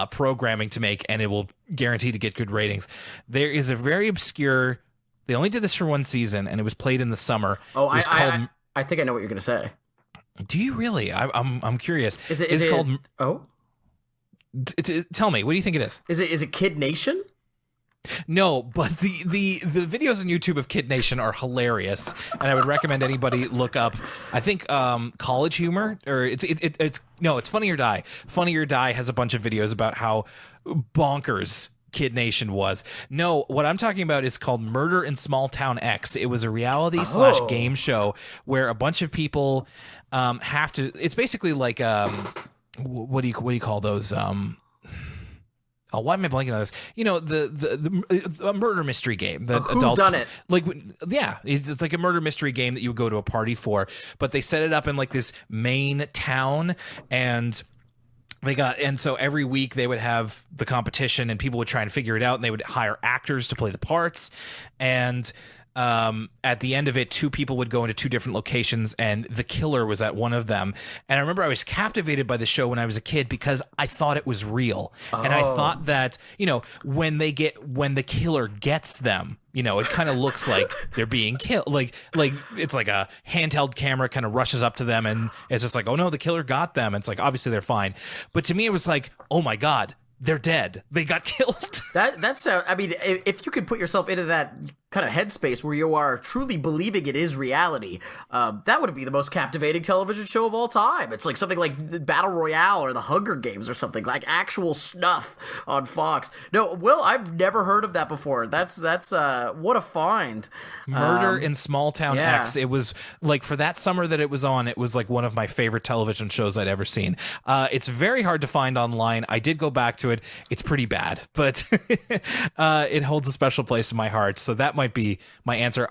programming to make, and it will guarantee to get good ratings. There is a very obscure. They only did this for one season, and it was played in the summer. I think I know what you're going to say. Do you really? I'm curious. Is it called? Oh, tell me. What do you think it is? Is it Kid Nation? No, but the videos on YouTube of Kid Nation are hilarious, and I would recommend anybody look up. I think College Humor, or it's Funny or Die. Funny or Die has a bunch of videos about how bonkers Kid Nation was. No, what I'm talking about is called Murder in Small Town X. It was a reality / game show where a bunch of people have to. It's basically like what do you call those? Oh, why am I blanking on this? The murder mystery game that adults done it. It's like a murder mystery game that you would go to a party for, but they set it up in like this main town, and so every week they would have the competition, and people would try and figure it out, and they would hire actors to play the parts, and at the end of it, 2 people would go into 2 different locations, and the killer was at one of them. And I remember I was captivated by the show when I was a kid because I thought it was real. And I thought that, when the killer gets them, it kind of looks like they're being killed. Like it's like a handheld camera kind of rushes up to them, and it's just like, oh no, the killer got them. It's like, obviously they're fine. But to me, it was like, oh my God, they're dead. They got killed. That's I mean, if you could put yourself into that kind of headspace where you are truly believing it is reality, that would be the most captivating television show of all time. It's like something like Battle Royale or the Hunger Games or something, like actual snuff on Fox. No, Will, I've never heard of that before. That's what a find. Murder in Small Town yeah. X. It was like, for that summer that it was on, it was like one of my favorite television shows I'd ever seen. It's very hard to find online. I did go back to it. It's pretty bad, but it holds a special place in my heart. So that might be my answer.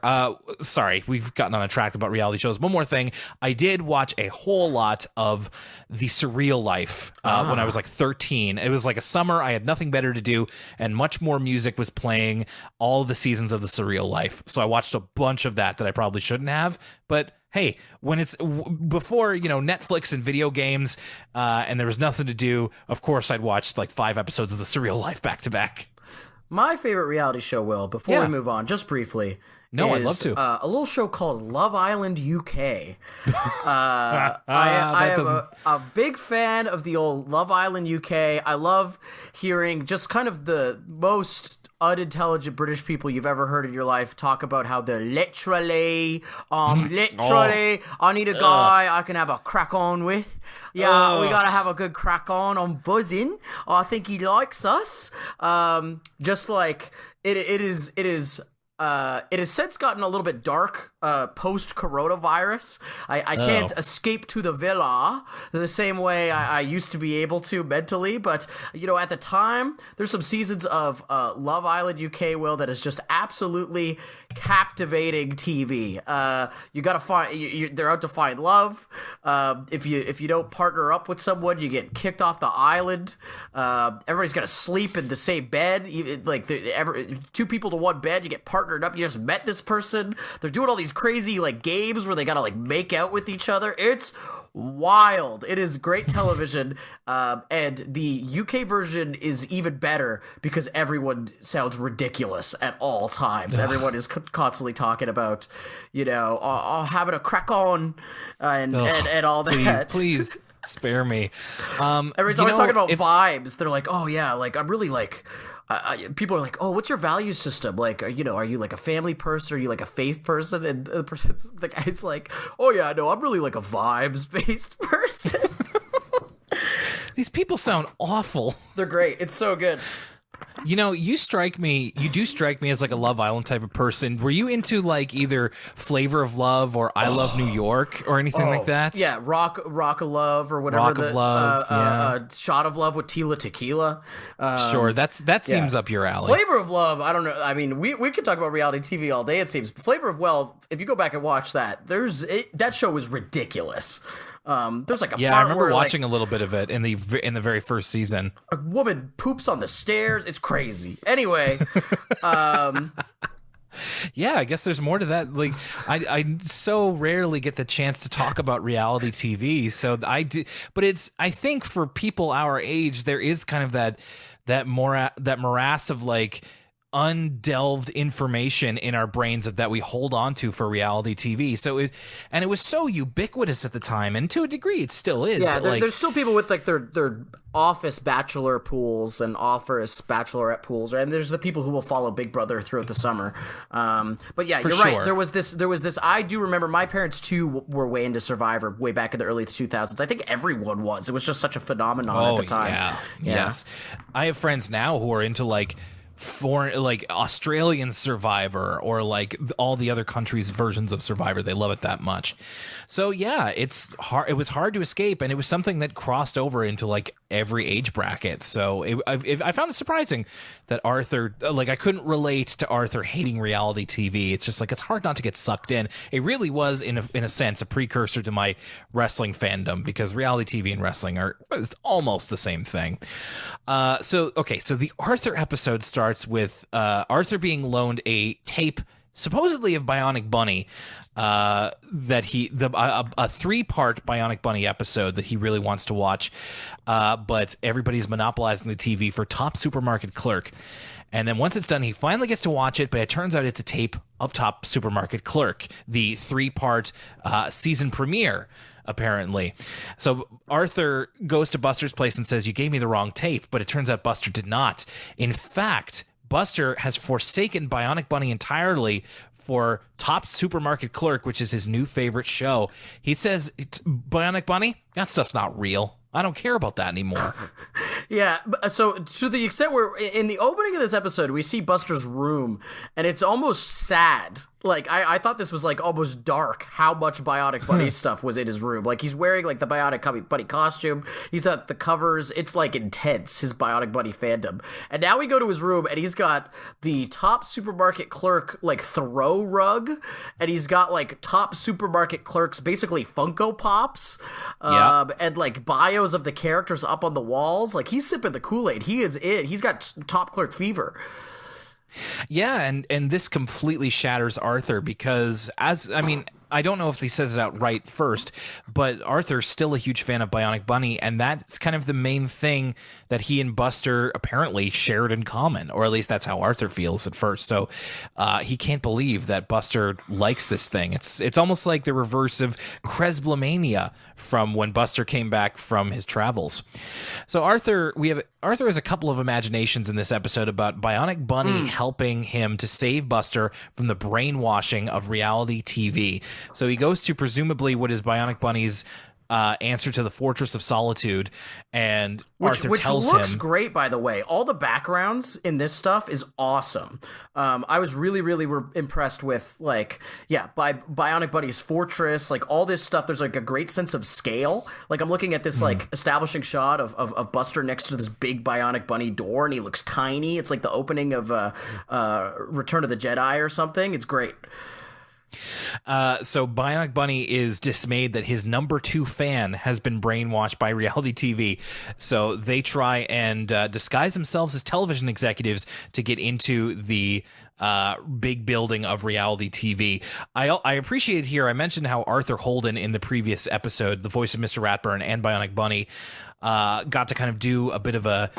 Sorry, we've gotten on a track about reality shows. One more thing. I did watch a whole lot of The Surreal Life when I was like 13. It was like a summer. I had nothing better to do, and much more music was playing all the seasons of The Surreal Life. So I watched a bunch of that I probably shouldn't have. But hey, when it's before, Netflix and video games, and there was nothing to do, of course I'd watched like 5 episodes of The Surreal Life back to back. My favorite reality show, Will, before we move on, just briefly. No, I'd love to. A little show called Love Island UK. I am a big fan of the old Love Island UK. I love hearing just kind of the most unintelligent British people you've ever heard in your life talk about how they're literally, I need a guy I can have a crack on with. Yeah, we gotta have a good crack on buzzing. I think he likes us. Just like it has since gotten a little bit dark post-coronavirus. I can't escape to the villa the same way I used to be able to mentally, but, at the time, there's some seasons of Love Island UK, Will, that is just absolutely captivating TV. You gotta find, they're out to find love. If you don't partner up with someone, you get kicked off the island. Everybody's gotta sleep in the same bed. Like, 2 people to 1 bed, you get partnered up. You just met this person. They're doing all these crazy like games where they gotta like make out with each other. It's wild. It is great television, and the UK version is even better because everyone sounds ridiculous at all times. Everyone is constantly talking about, having a crack on and all that. Please spare me. Everybody's always talking about vibes. They're like, oh yeah, like I'm really like. People are like, oh, what's your value system? Like, are you like a family person? Are you like a faith person? And the guy's like, oh yeah, no, I'm really like a vibes-based person. These people sound awful. They're great. It's so good. You do strike me as like a Love Island type of person. Were you into like either Flavor of Love or I Love New York or anything like that? Yeah, Rock of Love or whatever. Rock of Love, Shot of Love with Tila Tequila. Sure, that seems up your alley. Flavor of Love, I don't know. I mean, we could talk about reality TV all day, it seems. Flavor of Love, if you go back and watch that, that show was ridiculous. There's like a part I remember where, watching a little bit of it in the very first season. A woman poops on the stairs. It's crazy. Anyway, yeah, I guess there's more to that. Like, I so rarely get the chance to talk about reality TV, so I do. But I think for people our age, there is kind of that morass of like undelved information in our brains that we hold on to for reality TV. So it was so ubiquitous at the time, and to a degree it still is. Yeah, but there's still people with like their office bachelor pools and office bachelorette pools, and there's the people who will follow Big Brother throughout the summer. But yeah, you're right. There was this. I do remember my parents too were way into Survivor way back in the early 2000s. I think everyone was. It was just such a phenomenon at the time. Yeah. Yes, I have friends now who are into like foreign, like Australian Survivor or like all the other countries' versions of Survivor. They love it that much. So yeah, it was hard to escape, and it was something that crossed over into like every age bracket. So I found it surprising that Arthur, like, I couldn't relate to Arthur hating reality TV. It's just like, it's hard not to get sucked in. It really was in a sense a precursor to my wrestling fandom, because reality TV and wrestling are almost the same thing. So the Arthur episode starts with Arthur being loaned a tape, supposedly of Bionic Bunny, a 3-part Bionic Bunny episode that he really wants to watch, but everybody's monopolizing the TV for Top Supermarket Clerk. And then once it's done, he finally gets to watch it, but it turns out it's a tape of Top Supermarket Clerk, the 3-part season premiere, apparently. So Arthur goes to Buster's place and says, "You gave me the wrong tape," but it turns out Buster did not. In fact, Buster has forsaken Bionic Bunny entirely for Top Supermarket Clerk, which is his new favorite show. He says, Bionic Bunny, that stuff's not real. I don't care about that anymore. Yeah, so to the extent where in the opening of this episode, we see Buster's room, and it's almost sad. Like, I thought this was, like, almost dark how much Bionic Bunny stuff was in his room. Like, he's wearing, like, the Bionic Bunny costume. He's got the covers. It's, like, intense, his Bionic Bunny fandom. And now we go to his room, and he's got the Top Supermarket Clerk, like, throw rug. And he's got, like, Top Supermarket Clerk's basically Funko Pops. And, like, bios of the characters up on the walls. Like, he's sipping the Kool-Aid. He is it. He's got Top Clerk fever. Yeah, and this completely shatters Arthur because, I don't know if he says it outright first, but Arthur's still a huge fan of Bionic Bunny, and that's kind of the main thing that he and Buster apparently shared in common, or at least that's how Arthur feels at first. So he can't believe that Buster likes this thing. It's almost like the reverse of Cresblemania from when Buster came back from his travels. So Arthur has a couple of imaginations in this episode about Bionic Bunny helping him to save Buster from the brainwashing of reality TV. So he goes to presumably what is Bionic Bunny's answer to the Fortress of Solitude, and Arthur tells him... Which looks great, by the way. All the backgrounds in this stuff is awesome. I was really, really impressed with, like, by Bionic Bunny's fortress, like, all this stuff. There's, like, a great sense of scale. Like, I'm looking at this, like, establishing shot of Buster next to this big Bionic Bunny door, and he looks tiny. It's like the opening of Return of the Jedi or something. It's great. So Bionic Bunny is dismayed that his number 2 fan has been brainwashed by reality TV. So they try and disguise themselves as television executives to get into the big building of reality TV. I appreciate here, I mentioned how Arthur Holden in the previous episode, the voice of Mr. Ratburn and Bionic Bunny, got to kind of do a bit of a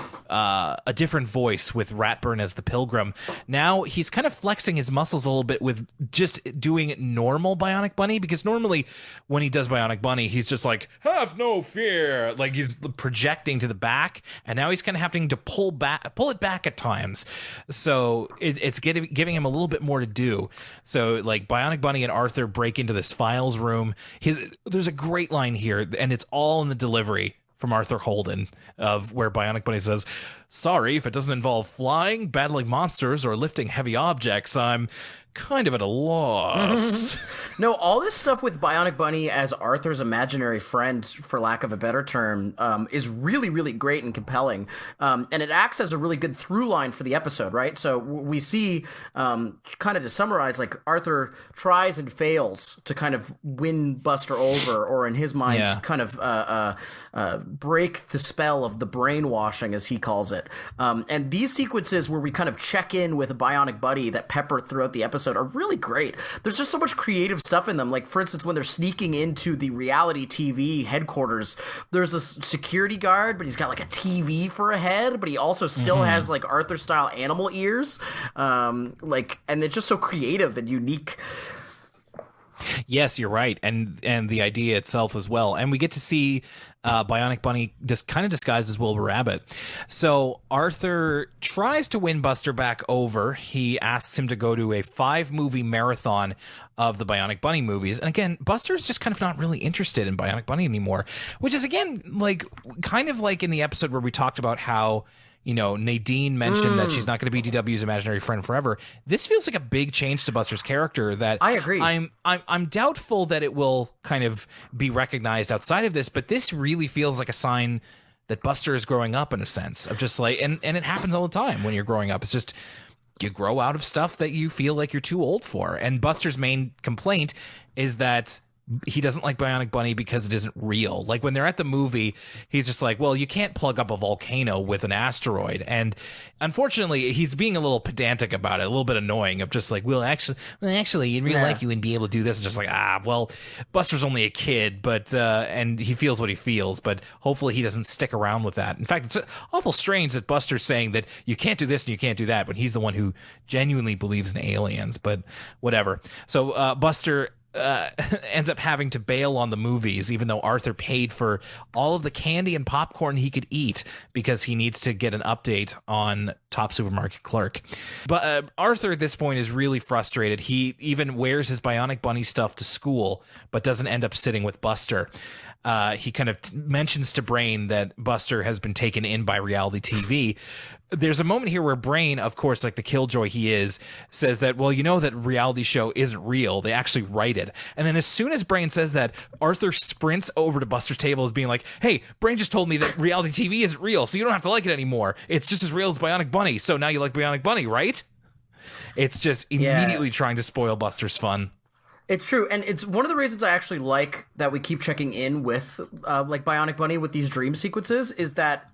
different voice with Ratburn as the Pilgrim. Now he's kind of flexing his muscles a little bit with just doing normal Bionic Bunny, because normally when he does Bionic Bunny, he's just like, have no fear, like he's projecting to the back, and now he's kind of having to pull it back at times. So it's giving him a little bit more to do. So like Bionic Bunny and Arthur break into this files room. There's a great line here, and it's all in the delivery from Arthur Holden, of where Bionic Bunny says, sorry, if it doesn't involve flying, battling monsters, or lifting heavy objects, I'm kind of at a loss. No, all this stuff with Bionic Bunny as Arthur's imaginary friend, for lack of a better term, is really, really great and compelling. And it acts as a really good through line for the episode, right? So we see, kind of to summarize, like Arthur tries and fails to kind of win Buster over, or in his mind, kind of break the spell of the brainwashing, as he calls it. And these sequences where we kind of check in with a Bionic Bunny that pepper throughout the episode are really great. There's just so much creative stuff in them. Like, for instance, when they're sneaking into the reality TV headquarters, there's a security guard, but he's got like a TV for a head, but he also still has like Arthur style animal ears. And it's just so creative and unique. Yes, you're right, and the idea itself as well. And we get to see Bionic Bunny just kind of disguised as Wilbur Rabbit. So Arthur tries to win Buster back over. He asks him to go to a 5-movie marathon of the Bionic Bunny movies. And again, Buster's just kind of not really interested in Bionic Bunny anymore, which is, again, like kind of like in the episode where we talked about how, you know, Nadine mentioned that she's not going to be DW's imaginary friend forever. This feels like a big change to Buster's character that I agree. I'm doubtful that it will kind of be recognized outside of this, but this really feels like a sign that Buster is growing up, in a sense of just like, and it happens all the time when you're growing up. It's just, you grow out of stuff that you feel like you're too old for. And Buster's main complaint is that he doesn't like Bionic Bunny because it isn't real. Like when they're at the movie, he's just like, well, you can't plug up a volcano with an asteroid. And unfortunately, he's being a little pedantic about it, a little bit annoying of just like, well, actually, in real life, you wouldn't be able to do this. And just like, well, Buster's only a kid, but, and he feels what he feels, but hopefully he doesn't stick around with that. In fact, it's awful strange that Buster's saying that you can't do this and you can't do that, but he's the one who genuinely believes in aliens, but whatever. So, Buster ends up having to bail on the movies, even though Arthur paid for all of the candy and popcorn he could eat, because he needs to get an update on top supermarket clerk. But Arthur at this point is really frustrated. He even wears his Bionic Bunny stuff to school, but doesn't end up sitting with Buster. He kind of mentions to Brain that Buster has been taken in by reality TV. There's a moment here where Brain, of course, like the killjoy he is, says that, well, you know that reality show isn't real. They actually write it. And then as soon as Brain says that, Arthur sprints over to Buster's table as being like, hey, Brain just told me that reality TV isn't real, so you don't have to like it anymore. It's just as real as Bionic Bunny. So now you like Bionic Bunny, right? It's just immediately trying to spoil Buster's fun. It's true, and it's one of the reasons I actually like that we keep checking in with like Bionic Bunny with these dream sequences is that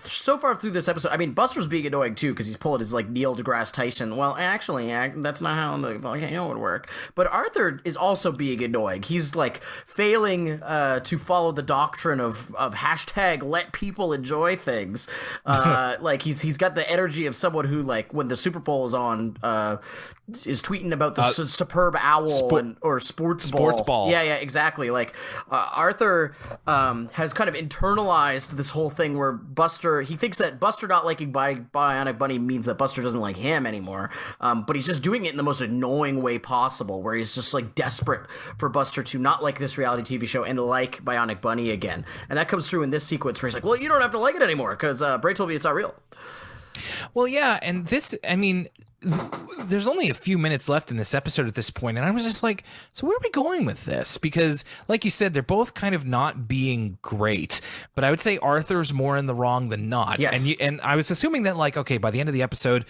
so far through this episode, I mean, Buster's being annoying too because he's pulling his like Neil deGrasse Tyson. Well, actually, that's not how the volcano would work. But Arthur is also being annoying. He's like failing to follow the doctrine of hashtag let people enjoy things. Like he's got the energy of someone who like when the Super Bowl is on is tweeting about the superb owl or sports ball. Yeah, exactly. Like Arthur has kind of internalized this whole thing where Buster, he thinks that Buster not liking Bionic Bunny means that Buster doesn't like him anymore. But he's just doing it in the most annoying way possible, where he's just like desperate for Buster to not like this reality TV show and like Bionic Bunny again. And that comes through in this sequence where he's like, well, you don't have to like it anymore because Bray told me it's not real. Well, yeah, and this, I mean, there's only a few minutes left in this episode at this point, and I was just like, so where are we going with this? Because, like you said, they're both kind of not being great, but I would say Arthur's more in the wrong than not. Yes. And I was assuming that, like, okay, by the end of the episode,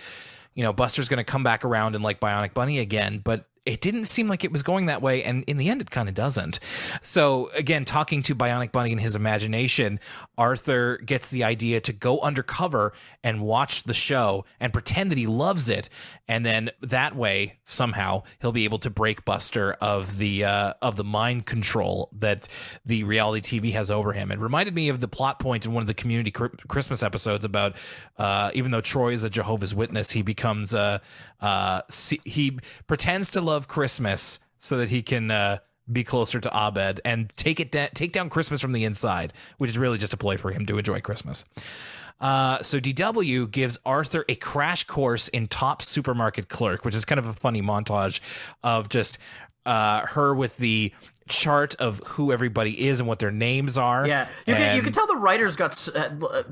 you know, Buster's going to come back around and like Bionic Bunny again, but it didn't seem like it was going that way, and in the end, it kind of doesn't. So, again, talking to Bionic Bunny in his imagination, Arthur gets the idea to go undercover and watch the show and pretend that he loves it, and then that way, somehow, he'll be able to break Buster of the mind control that the reality TV has over him. It reminded me of the plot point in one of the Community Christmas episodes about even though Troy is a Jehovah's Witness, he becomes he pretends to love Christmas so that he can be closer to Abed and take down Christmas from the inside, which is really just a ploy for him to enjoy Christmas. So DW gives Arthur a crash course in top supermarket clerk, which is kind of a funny montage of just her with the chart of who everybody is and what their names are. Yeah, you can tell the writers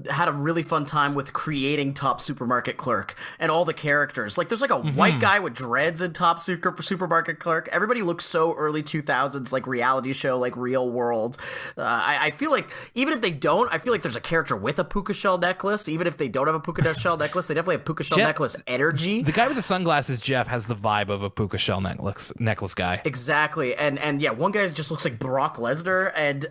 had a really fun time with creating top supermarket clerk and all the characters. Like there's like a white guy with dreads in top supermarket clerk. Everybody looks so early 2000s, like reality show, like Real World. I feel like even if they don't, I feel like there's a character with a puka shell necklace. Even if they don't have a puka shell necklace, they definitely have puka shell necklace energy. The guy with the sunglasses, Jeff, has the vibe of a puka shell necklace guy. Exactly, and yeah, one guy just looks like Brock Lesnar, and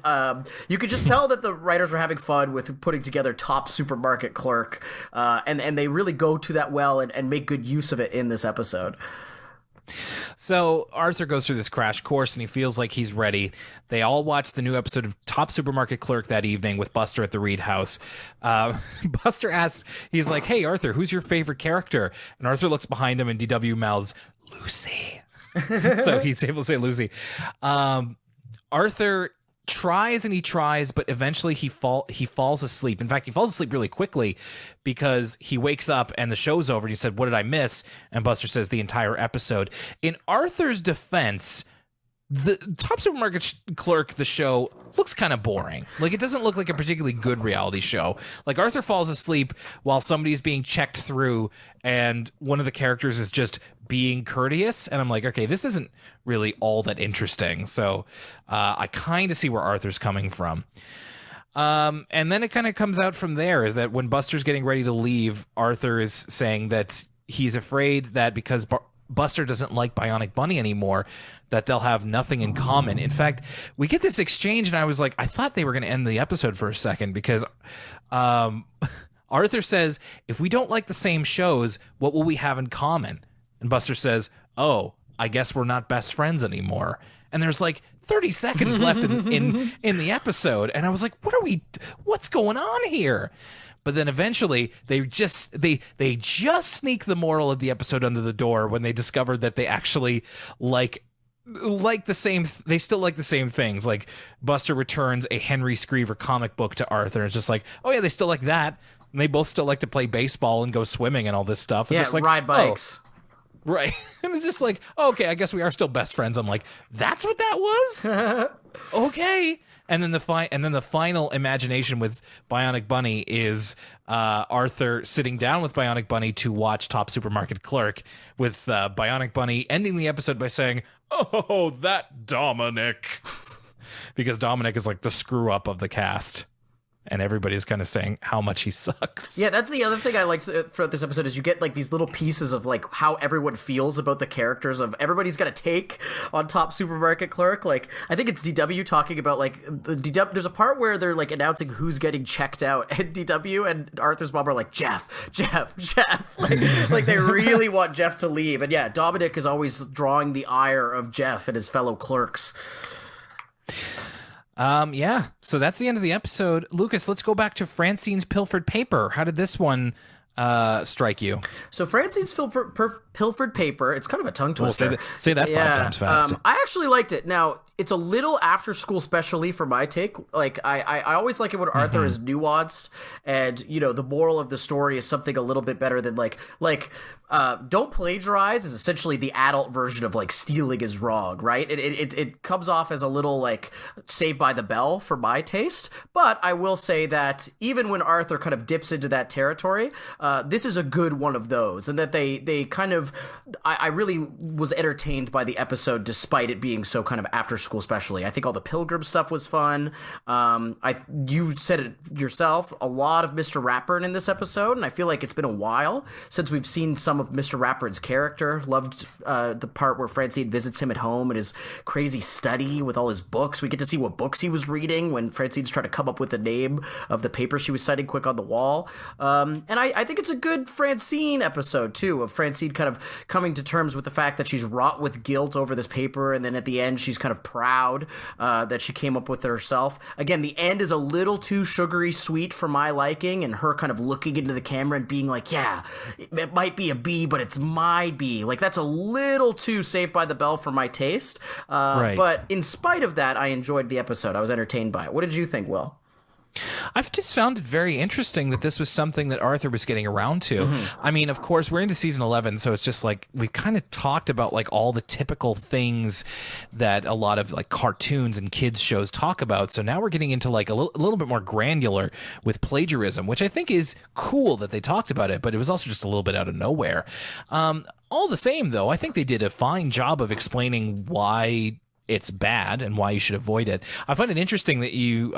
you could just tell that the writers were having fun with putting together top supermarket clerk, and they really go to that well and make good use of it in this episode. So Arthur goes through this crash course and he feels like he's ready. They all watch the new episode of Top Supermarket Clerk that evening with Buster at the Reed house. Buster asks, he's like, hey, Arthur, who's your favorite character? And Arthur looks behind him and DW mouths, Lucy. So he's able to say Lucy. Arthur tries and he tries, but eventually he falls asleep. In fact, he falls asleep really quickly because he wakes up and the show's over and he said, what did I miss? And Buster says the entire episode. In Arthur's defense, the Top Supermarket Clerk, the show, looks kind of boring. Like, it doesn't look like a particularly good reality show. Like, Arthur falls asleep while somebody's being checked through and one of the characters is just being courteous, and I'm like, okay, this isn't really all that interesting. So I kind of see where Arthur's coming from. And then it kind of comes out from there is that when Buster's getting ready to leave, Arthur is saying that he's afraid that because Buster doesn't like Bionic Bunny anymore, that they'll have nothing in common. In fact, we get this exchange, and I was like, I thought they were going to end the episode for a second because Arthur says, if we don't like the same shows, what will we have in common? And Buster says, oh, I guess we're not best friends anymore. And there's like 30 seconds left in the episode. And I was like, what's going on here? But then eventually they just sneak the moral of the episode under the door when they discovered that they actually like the same, they still like the same things. Like Buster returns a Henry Screever comic book to Arthur. And it's just like, oh yeah, they still like that. And they both still like to play baseball and go swimming and all this stuff. And Yeah, just like, ride bikes. Oh, right. And it's just like, oh, okay, I guess we are still best friends. I'm like, that's what that was? Okay. And then the final imagination with Bionic Bunny is Arthur sitting down with Bionic Bunny to watch Top Supermarket Clerk, with Bionic Bunny ending the episode by saying, "Oh, that Dominic," because Dominic is like the screw up of the cast. And everybody's kind of saying how much he sucks. Yeah, that's the other thing I liked throughout this episode is you get like these little pieces of like how everyone feels about the characters of everybody's got a take on Top Supermarket Clerk. Like I think it's DW talking about like there's a part where they're like announcing who's getting checked out, and DW and Arthur's mom are like Jeff. Like they really want Jeff to leave. And yeah, Dominic is always drawing the ire of Jeff and his fellow clerks. Yeah, so that's the end of the episode. Lucas, let's go back to Francine's pilfered paper. How did this one strike you? So Francine's pilfered paper, it's kind of a tongue twister. Well, say that 5 times fast. I actually liked it. Now, it's a little after school specially for my take. Like I always like it when Arthur is nuanced, and you know the moral of the story is something a little bit better than like don't plagiarize is essentially the adult version of like stealing is wrong, right? It comes off as a little like Saved by the Bell for my taste, but I will say that even when Arthur kind of dips into that territory, this is a good one of those, and that they kind of I really was entertained by the episode despite it being so kind of after school specially. I think all the Pilgrim stuff was fun. You said it yourself, a lot of Mr. Ratburn in this episode, and I feel like it's been a while since we've seen some of Mr. Ratburn's character. Loved the part where Francine visits him at home and his crazy study with all his books. We get to see what books he was reading when Francine's trying to come up with the name of the paper she was citing quick on the wall. And I think it's a good Francine episode, too, of Francine kind of coming to terms with the fact that she's wrought with guilt over this paper, and then at the end she's kind of proud that she came up with it herself. Again, the end is a little too sugary sweet for my liking, and her kind of looking into the camera and being like, yeah, it might be a B, but it's my B. Like, that's a little too Saved by the Bell for my taste. Right. But in spite of that, I enjoyed the episode. I was entertained by it. What did you think, Will? I've just found it very interesting that this was something that Arthur was getting around to. I mean, of course, we're into season 11, so it's just like we kind of talked about like all the typical things that a lot of like cartoons and kids shows talk about. So now we're getting into like a little bit more granular with plagiarism, which I think is cool that they talked about it, but it was also just a little bit out of nowhere. All the same, though, I think they did a fine job of explaining why it's bad and why you should avoid it. I find it interesting that you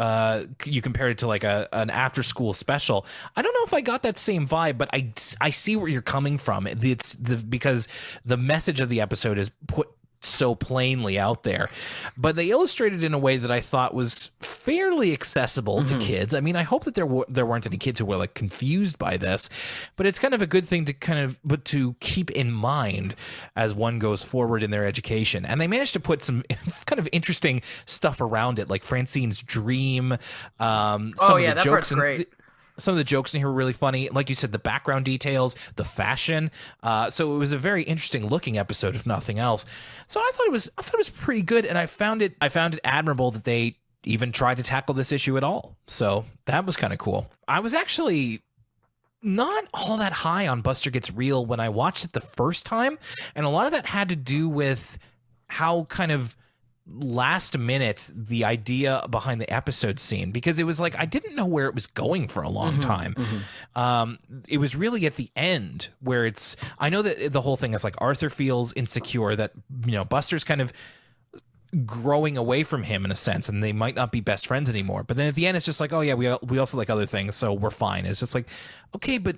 compared it to like an after school special. I don't know if I got that same vibe, but I see where you're coming from. It's because the message of the episode is put so plainly out there, but they illustrated in a way that I thought was fairly accessible to kids. I mean, I hope that there weren't any kids who were like confused by this, but it's kind of a good thing to keep in mind as one goes forward in their education. And they managed to put some kind of interesting stuff around it, like Francine's dream. That part's great. Some of the jokes in here were really funny. Like you said, the background details, the fashion. So it was a very interesting looking episode, if nothing else. So I thought it was pretty good, and I found it admirable that they even tried to tackle this issue at all. So that was kind of cool. I was actually not all that high on Buster Gets Real when I watched it the first time, and a lot of that had to do with how kind of last minute the idea behind the episode scene, because it was like I didn't know where it was going for a long time. It was really at the end where I know that the whole thing is like Arthur feels insecure that, you know, Buster's kind of growing away from him in a sense, and they might not be best friends anymore. But then at the end it's just like, oh yeah, we also like other things, so we're fine. It's just like, okay, but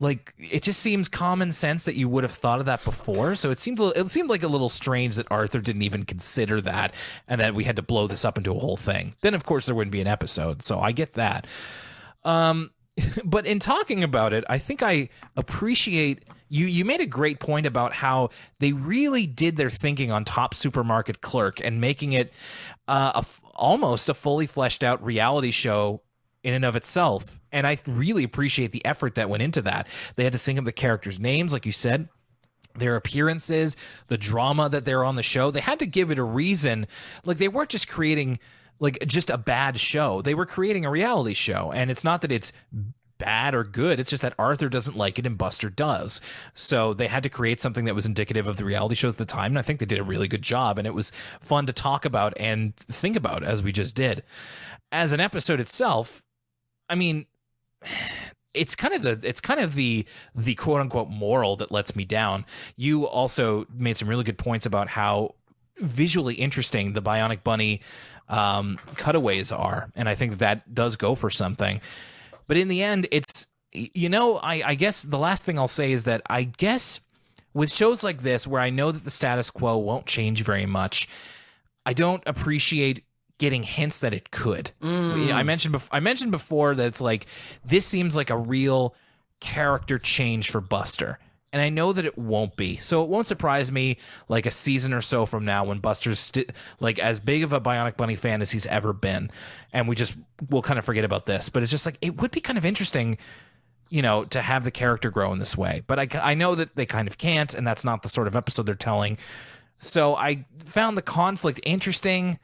like, it just seems common sense that you would have thought of that before. So it seemed like a little strange that Arthur didn't even consider that, and that we had to blow this up into a whole thing. Then, of course, there wouldn't be an episode. So I get that. But in talking about it, I think I appreciate you made a great point about how they really did their thinking on Top Supermarket Clerk and making it almost a fully fleshed out reality show in and of itself. And I really appreciate the effort that went into that. They had to think of the characters' names, like you said, their appearances, the drama that they're on the show. They had to give it a reason. Like, they weren't just creating like just a bad show. They were creating a reality show. And it's not that it's bad or good. It's just that Arthur doesn't like it and Buster does. So they had to create something that was indicative of the reality shows at the time. And I think they did a really good job. And it was fun to talk about and think about, as we just did. As an episode itself, I mean, it's kind of the quote unquote moral that lets me down. You also made some really good points about how visually interesting the Bionic Bunny cutaways are. And I think that does go for something. But in the end, it's, I guess the last thing I'll say is that I guess with shows like this, where I know that the status quo won't change very much, I don't appreciate getting hints that it could. I mentioned before that it's like, this seems like a real character change for Buster. And I know that it won't be. So it won't surprise me like a season or so from now when Buster's like as big of a Bionic Bunny fan as he's ever been. And we'll kind of forget about this. But it's just like, it would be kind of interesting, to have the character grow in this way. But I know that they kind of can't, and that's not the sort of episode they're telling. So I found the conflict interesting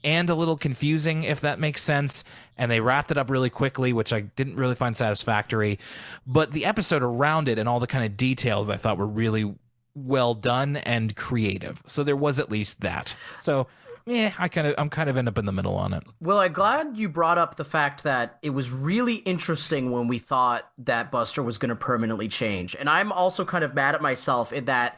and a little confusing, if that makes sense. And they wrapped it up really quickly, which I didn't really find satisfactory. But the episode around it and all the kind of details I thought were really well done and creative. So there was at least that. So I'm kind of end up in the middle on it. Well, I'm glad you brought up the fact that it was really interesting when we thought that Buster was going to permanently change. And I'm also kind of mad at myself in that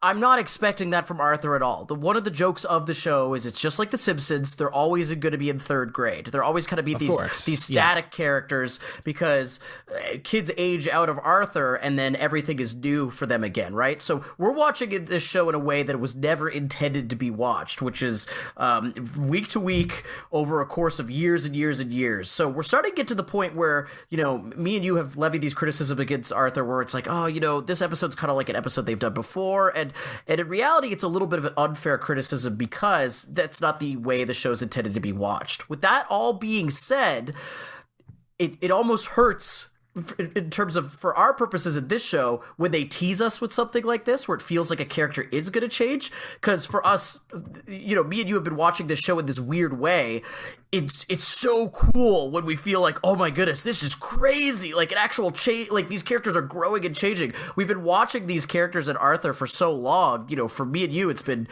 I'm not expecting that from Arthur at all. One of the jokes of the show is it's just like The Simpsons. They're always going to be in third grade. They're always going to be these static characters because kids age out of Arthur and then everything is new for them again, right? So we're watching this show in a way that it was never intended to be watched, which is week to week over a course of years and years and years. So we're starting to get to the point where, me and you have levied these criticisms against Arthur where it's like, this episode's kind of like an episode they've done before, and in reality it's a little bit of an unfair criticism because that's not the way the show's intended to be watched. With that all being said, it almost hurts in terms of, for our purposes in this show, when they tease us with something like this where it feels like a character is going to change, because for us, me and you have been watching this show in this weird way. It's so cool when we feel like, oh my goodness, this is crazy, like an actual change, like these characters are growing and changing. We've been watching these characters in Arthur for so long. For me and you, it's been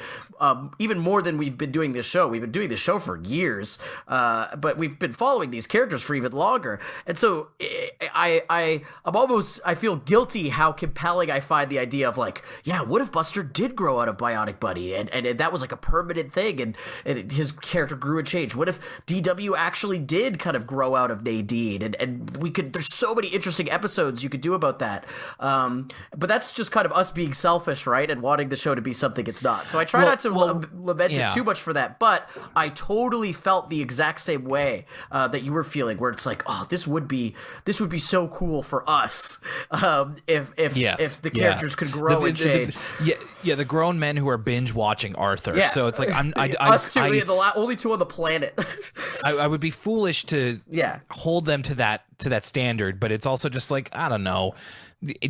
even more than we've been doing this show. We've been doing this show for years, but we've been following these characters for even longer. And so I feel guilty how compelling I find the idea of like, yeah, what if Buster did grow out of Bionic Bunny and that was like a permanent thing and his character grew and changed? What if DW actually did kind of grow out of Nadine, and we could, there's so many interesting episodes you could do about that. But that's just kind of us being selfish, right? And wanting the show to be something it's not. So I try not to lament it too much for that, but I totally felt the exact same way that you were feeling, where it's like, oh, this would be so cool for us if the characters could grow and change. The grown men who are binge watching Arthur. Yeah. So it's like us two, the only two on the planet. I would be foolish to hold them to that standard, but it's also just like, I don't know,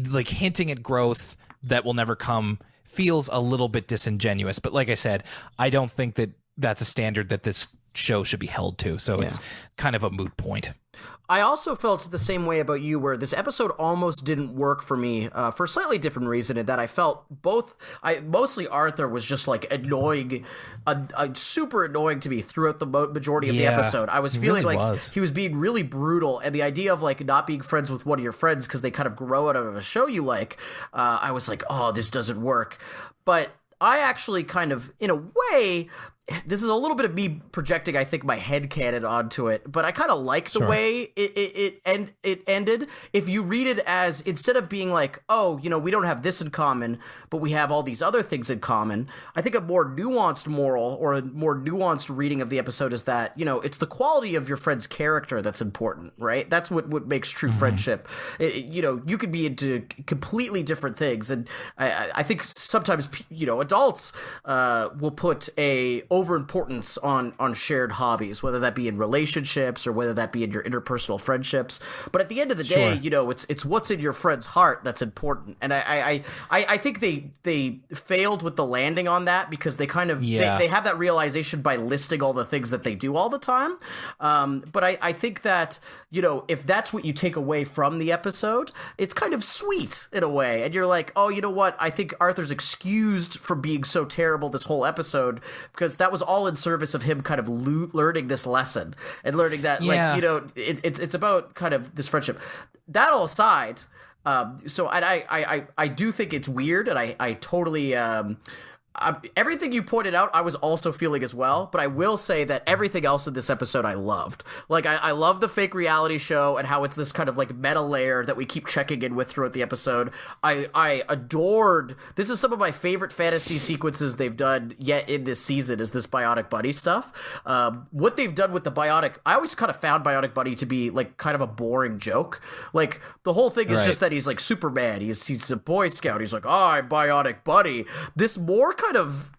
like hinting at growth that will never come feels a little bit disingenuous. But like I said, I don't think that that's a standard that this show should be held to. So it's kind of a moot point. I also felt the same way about you, where this episode almost didn't work for me for a slightly different reason, in that I felt mostly Arthur was just like annoying, super annoying to me throughout the majority of the episode. I was feeling he was being really brutal, and the idea of like not being friends with one of your friends because they kind of grow out of a show you like, I was like, oh, this doesn't work. But I actually kind of, in a way, this is a little bit of me projecting, I think, my headcanon onto it, but I kind of like the way it ended. If you read it as, instead of being like, oh, we don't have this in common, but we have all these other things in common, I think a more nuanced moral or a more nuanced reading of the episode is that, it's the quality of your friend's character that's important, right? That's what makes true friendship. You could be into completely different things, and I think sometimes, adults will put a overimportance on shared hobbies, whether that be in relationships or whether that be in your interpersonal friendships. But at the end of the day, you know, it's what's in your friend's heart that's important. And I think they failed with the landing on that because they kind of they have that realization by listing all the things that they do all the time. But I think that, you know, if that's what you take away from the episode, it's kind of sweet in a way. And you're like, oh, you know what? I think Arthur's excused for being so terrible this whole episode because that was all in service of him kind of learning this lesson and learning that, like, you know, it's about kind of this friendship. That all aside, so I do think it's weird, and I totally everything you pointed out, I was also feeling as well, but I will say that everything else in this episode I loved. Like, I love the fake reality show and how it's this kind of, like, meta layer that we keep checking in with throughout the episode. I adored... This is some of my favorite fantasy sequences they've done yet in this season, is this Bionic Buddy stuff. What they've done with the Bionic... I always kind of found Bionic Buddy to be, like, kind of a boring joke. Like, the whole thing is just that he's, like, Superman. He's a Boy Scout. He's like, oh, I'm Bionic Buddy. This more kind of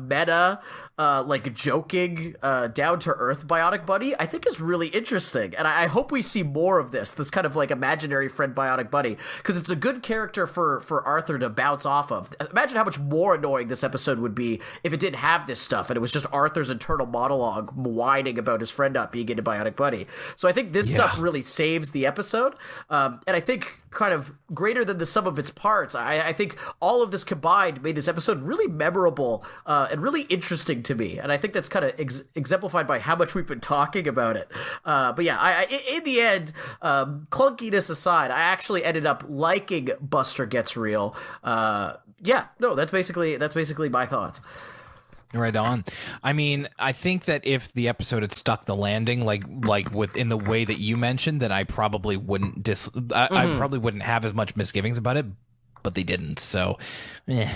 meta, like joking, down-to-earth Bionic Buddy, I think is really interesting. And I hope we see more of this kind of like imaginary friend Bionic Buddy, because it's a good character for Arthur to bounce off of. Imagine how much more annoying this episode would be if it didn't have this stuff and it was just Arthur's internal monologue whining about his friend not being into Bionic Buddy. So I think this stuff really saves the episode. And I think kind of greater than the sum of its parts, I think all of this combined made this episode really memorable and really interesting to me. And I think that's kind of exemplified by how much we've been talking about it. But yeah, in the end, clunkiness aside, I actually ended up liking Buster Gets Real. That's basically my thoughts. Right on. I mean, I think that if the episode had stuck the landing, like within the way that you mentioned, then I probably wouldn't I probably wouldn't have as much misgivings about it. But they didn't, so you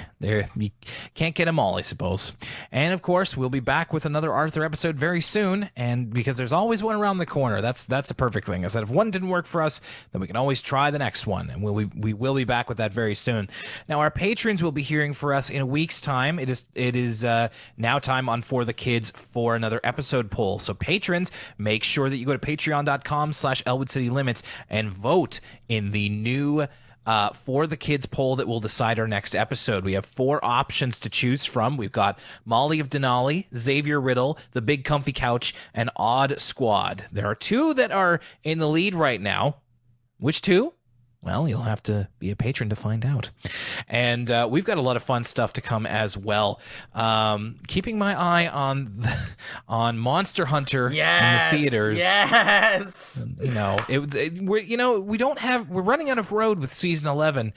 can't get them all, I suppose. And of course, we'll be back with another Arthur episode very soon, and because there's always one around the corner, that's the perfect thing. I said if one didn't work for us, then we can always try the next one, and we will be back with that very soon. Now, our patrons will be hearing for us in a week's time. It is now time on For the Kids for another episode poll. So patrons, make sure that you go to patreon.com/Elwood City Limits and vote in the new For the Kids poll that will decide our next episode. We have 4 options to choose from. We've got Molly of Denali, Xavier Riddle, The Big Comfy Couch, and Odd Squad. There are 2 that are in the lead right now. Which 2? Well, you'll have to be a patron to find out. And we've got a lot of fun stuff to come as well. Keeping my eye on Monster Hunter in the theaters. Yes. We're running out of road with season 11.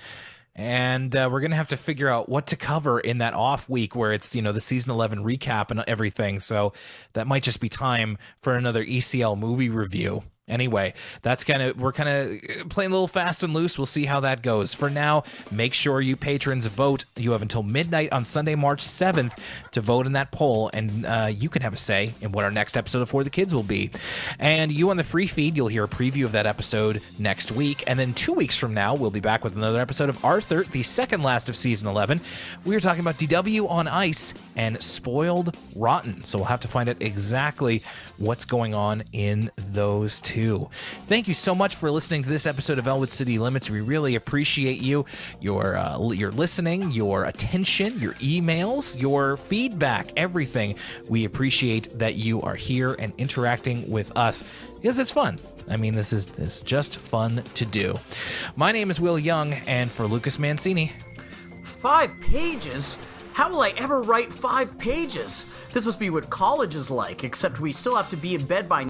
And we're going to have to figure out what to cover in that off week where it's, the season 11 recap and everything. So that might just be time for another ECL movie review. Anyway, we're kind of playing a little fast and loose. We'll see how that goes. For now, make sure you patrons vote. You have until midnight on Sunday, March 7th to vote in that poll, and you can have a say in what our next episode of For the Kids will be. And you on the free feed, you'll hear a preview of that episode next week. And then 2 weeks from now, we'll be back with another episode of Arthur, the second last of season 11. We are talking about DW on Ice and Spoiled Rotten. So we'll have to find out exactly what's going on in those 2. Thank you so much for listening to this episode of Elwood City Limits. We really appreciate your listening, your attention, your emails, your feedback, everything. We appreciate that you are here and interacting with us because it's fun. I mean, this is just fun to do. My name is Will Young, and for Lucas Mancini. 5 pages? How will I ever write 5 pages? This must be what college is like, except we still have to be in bed by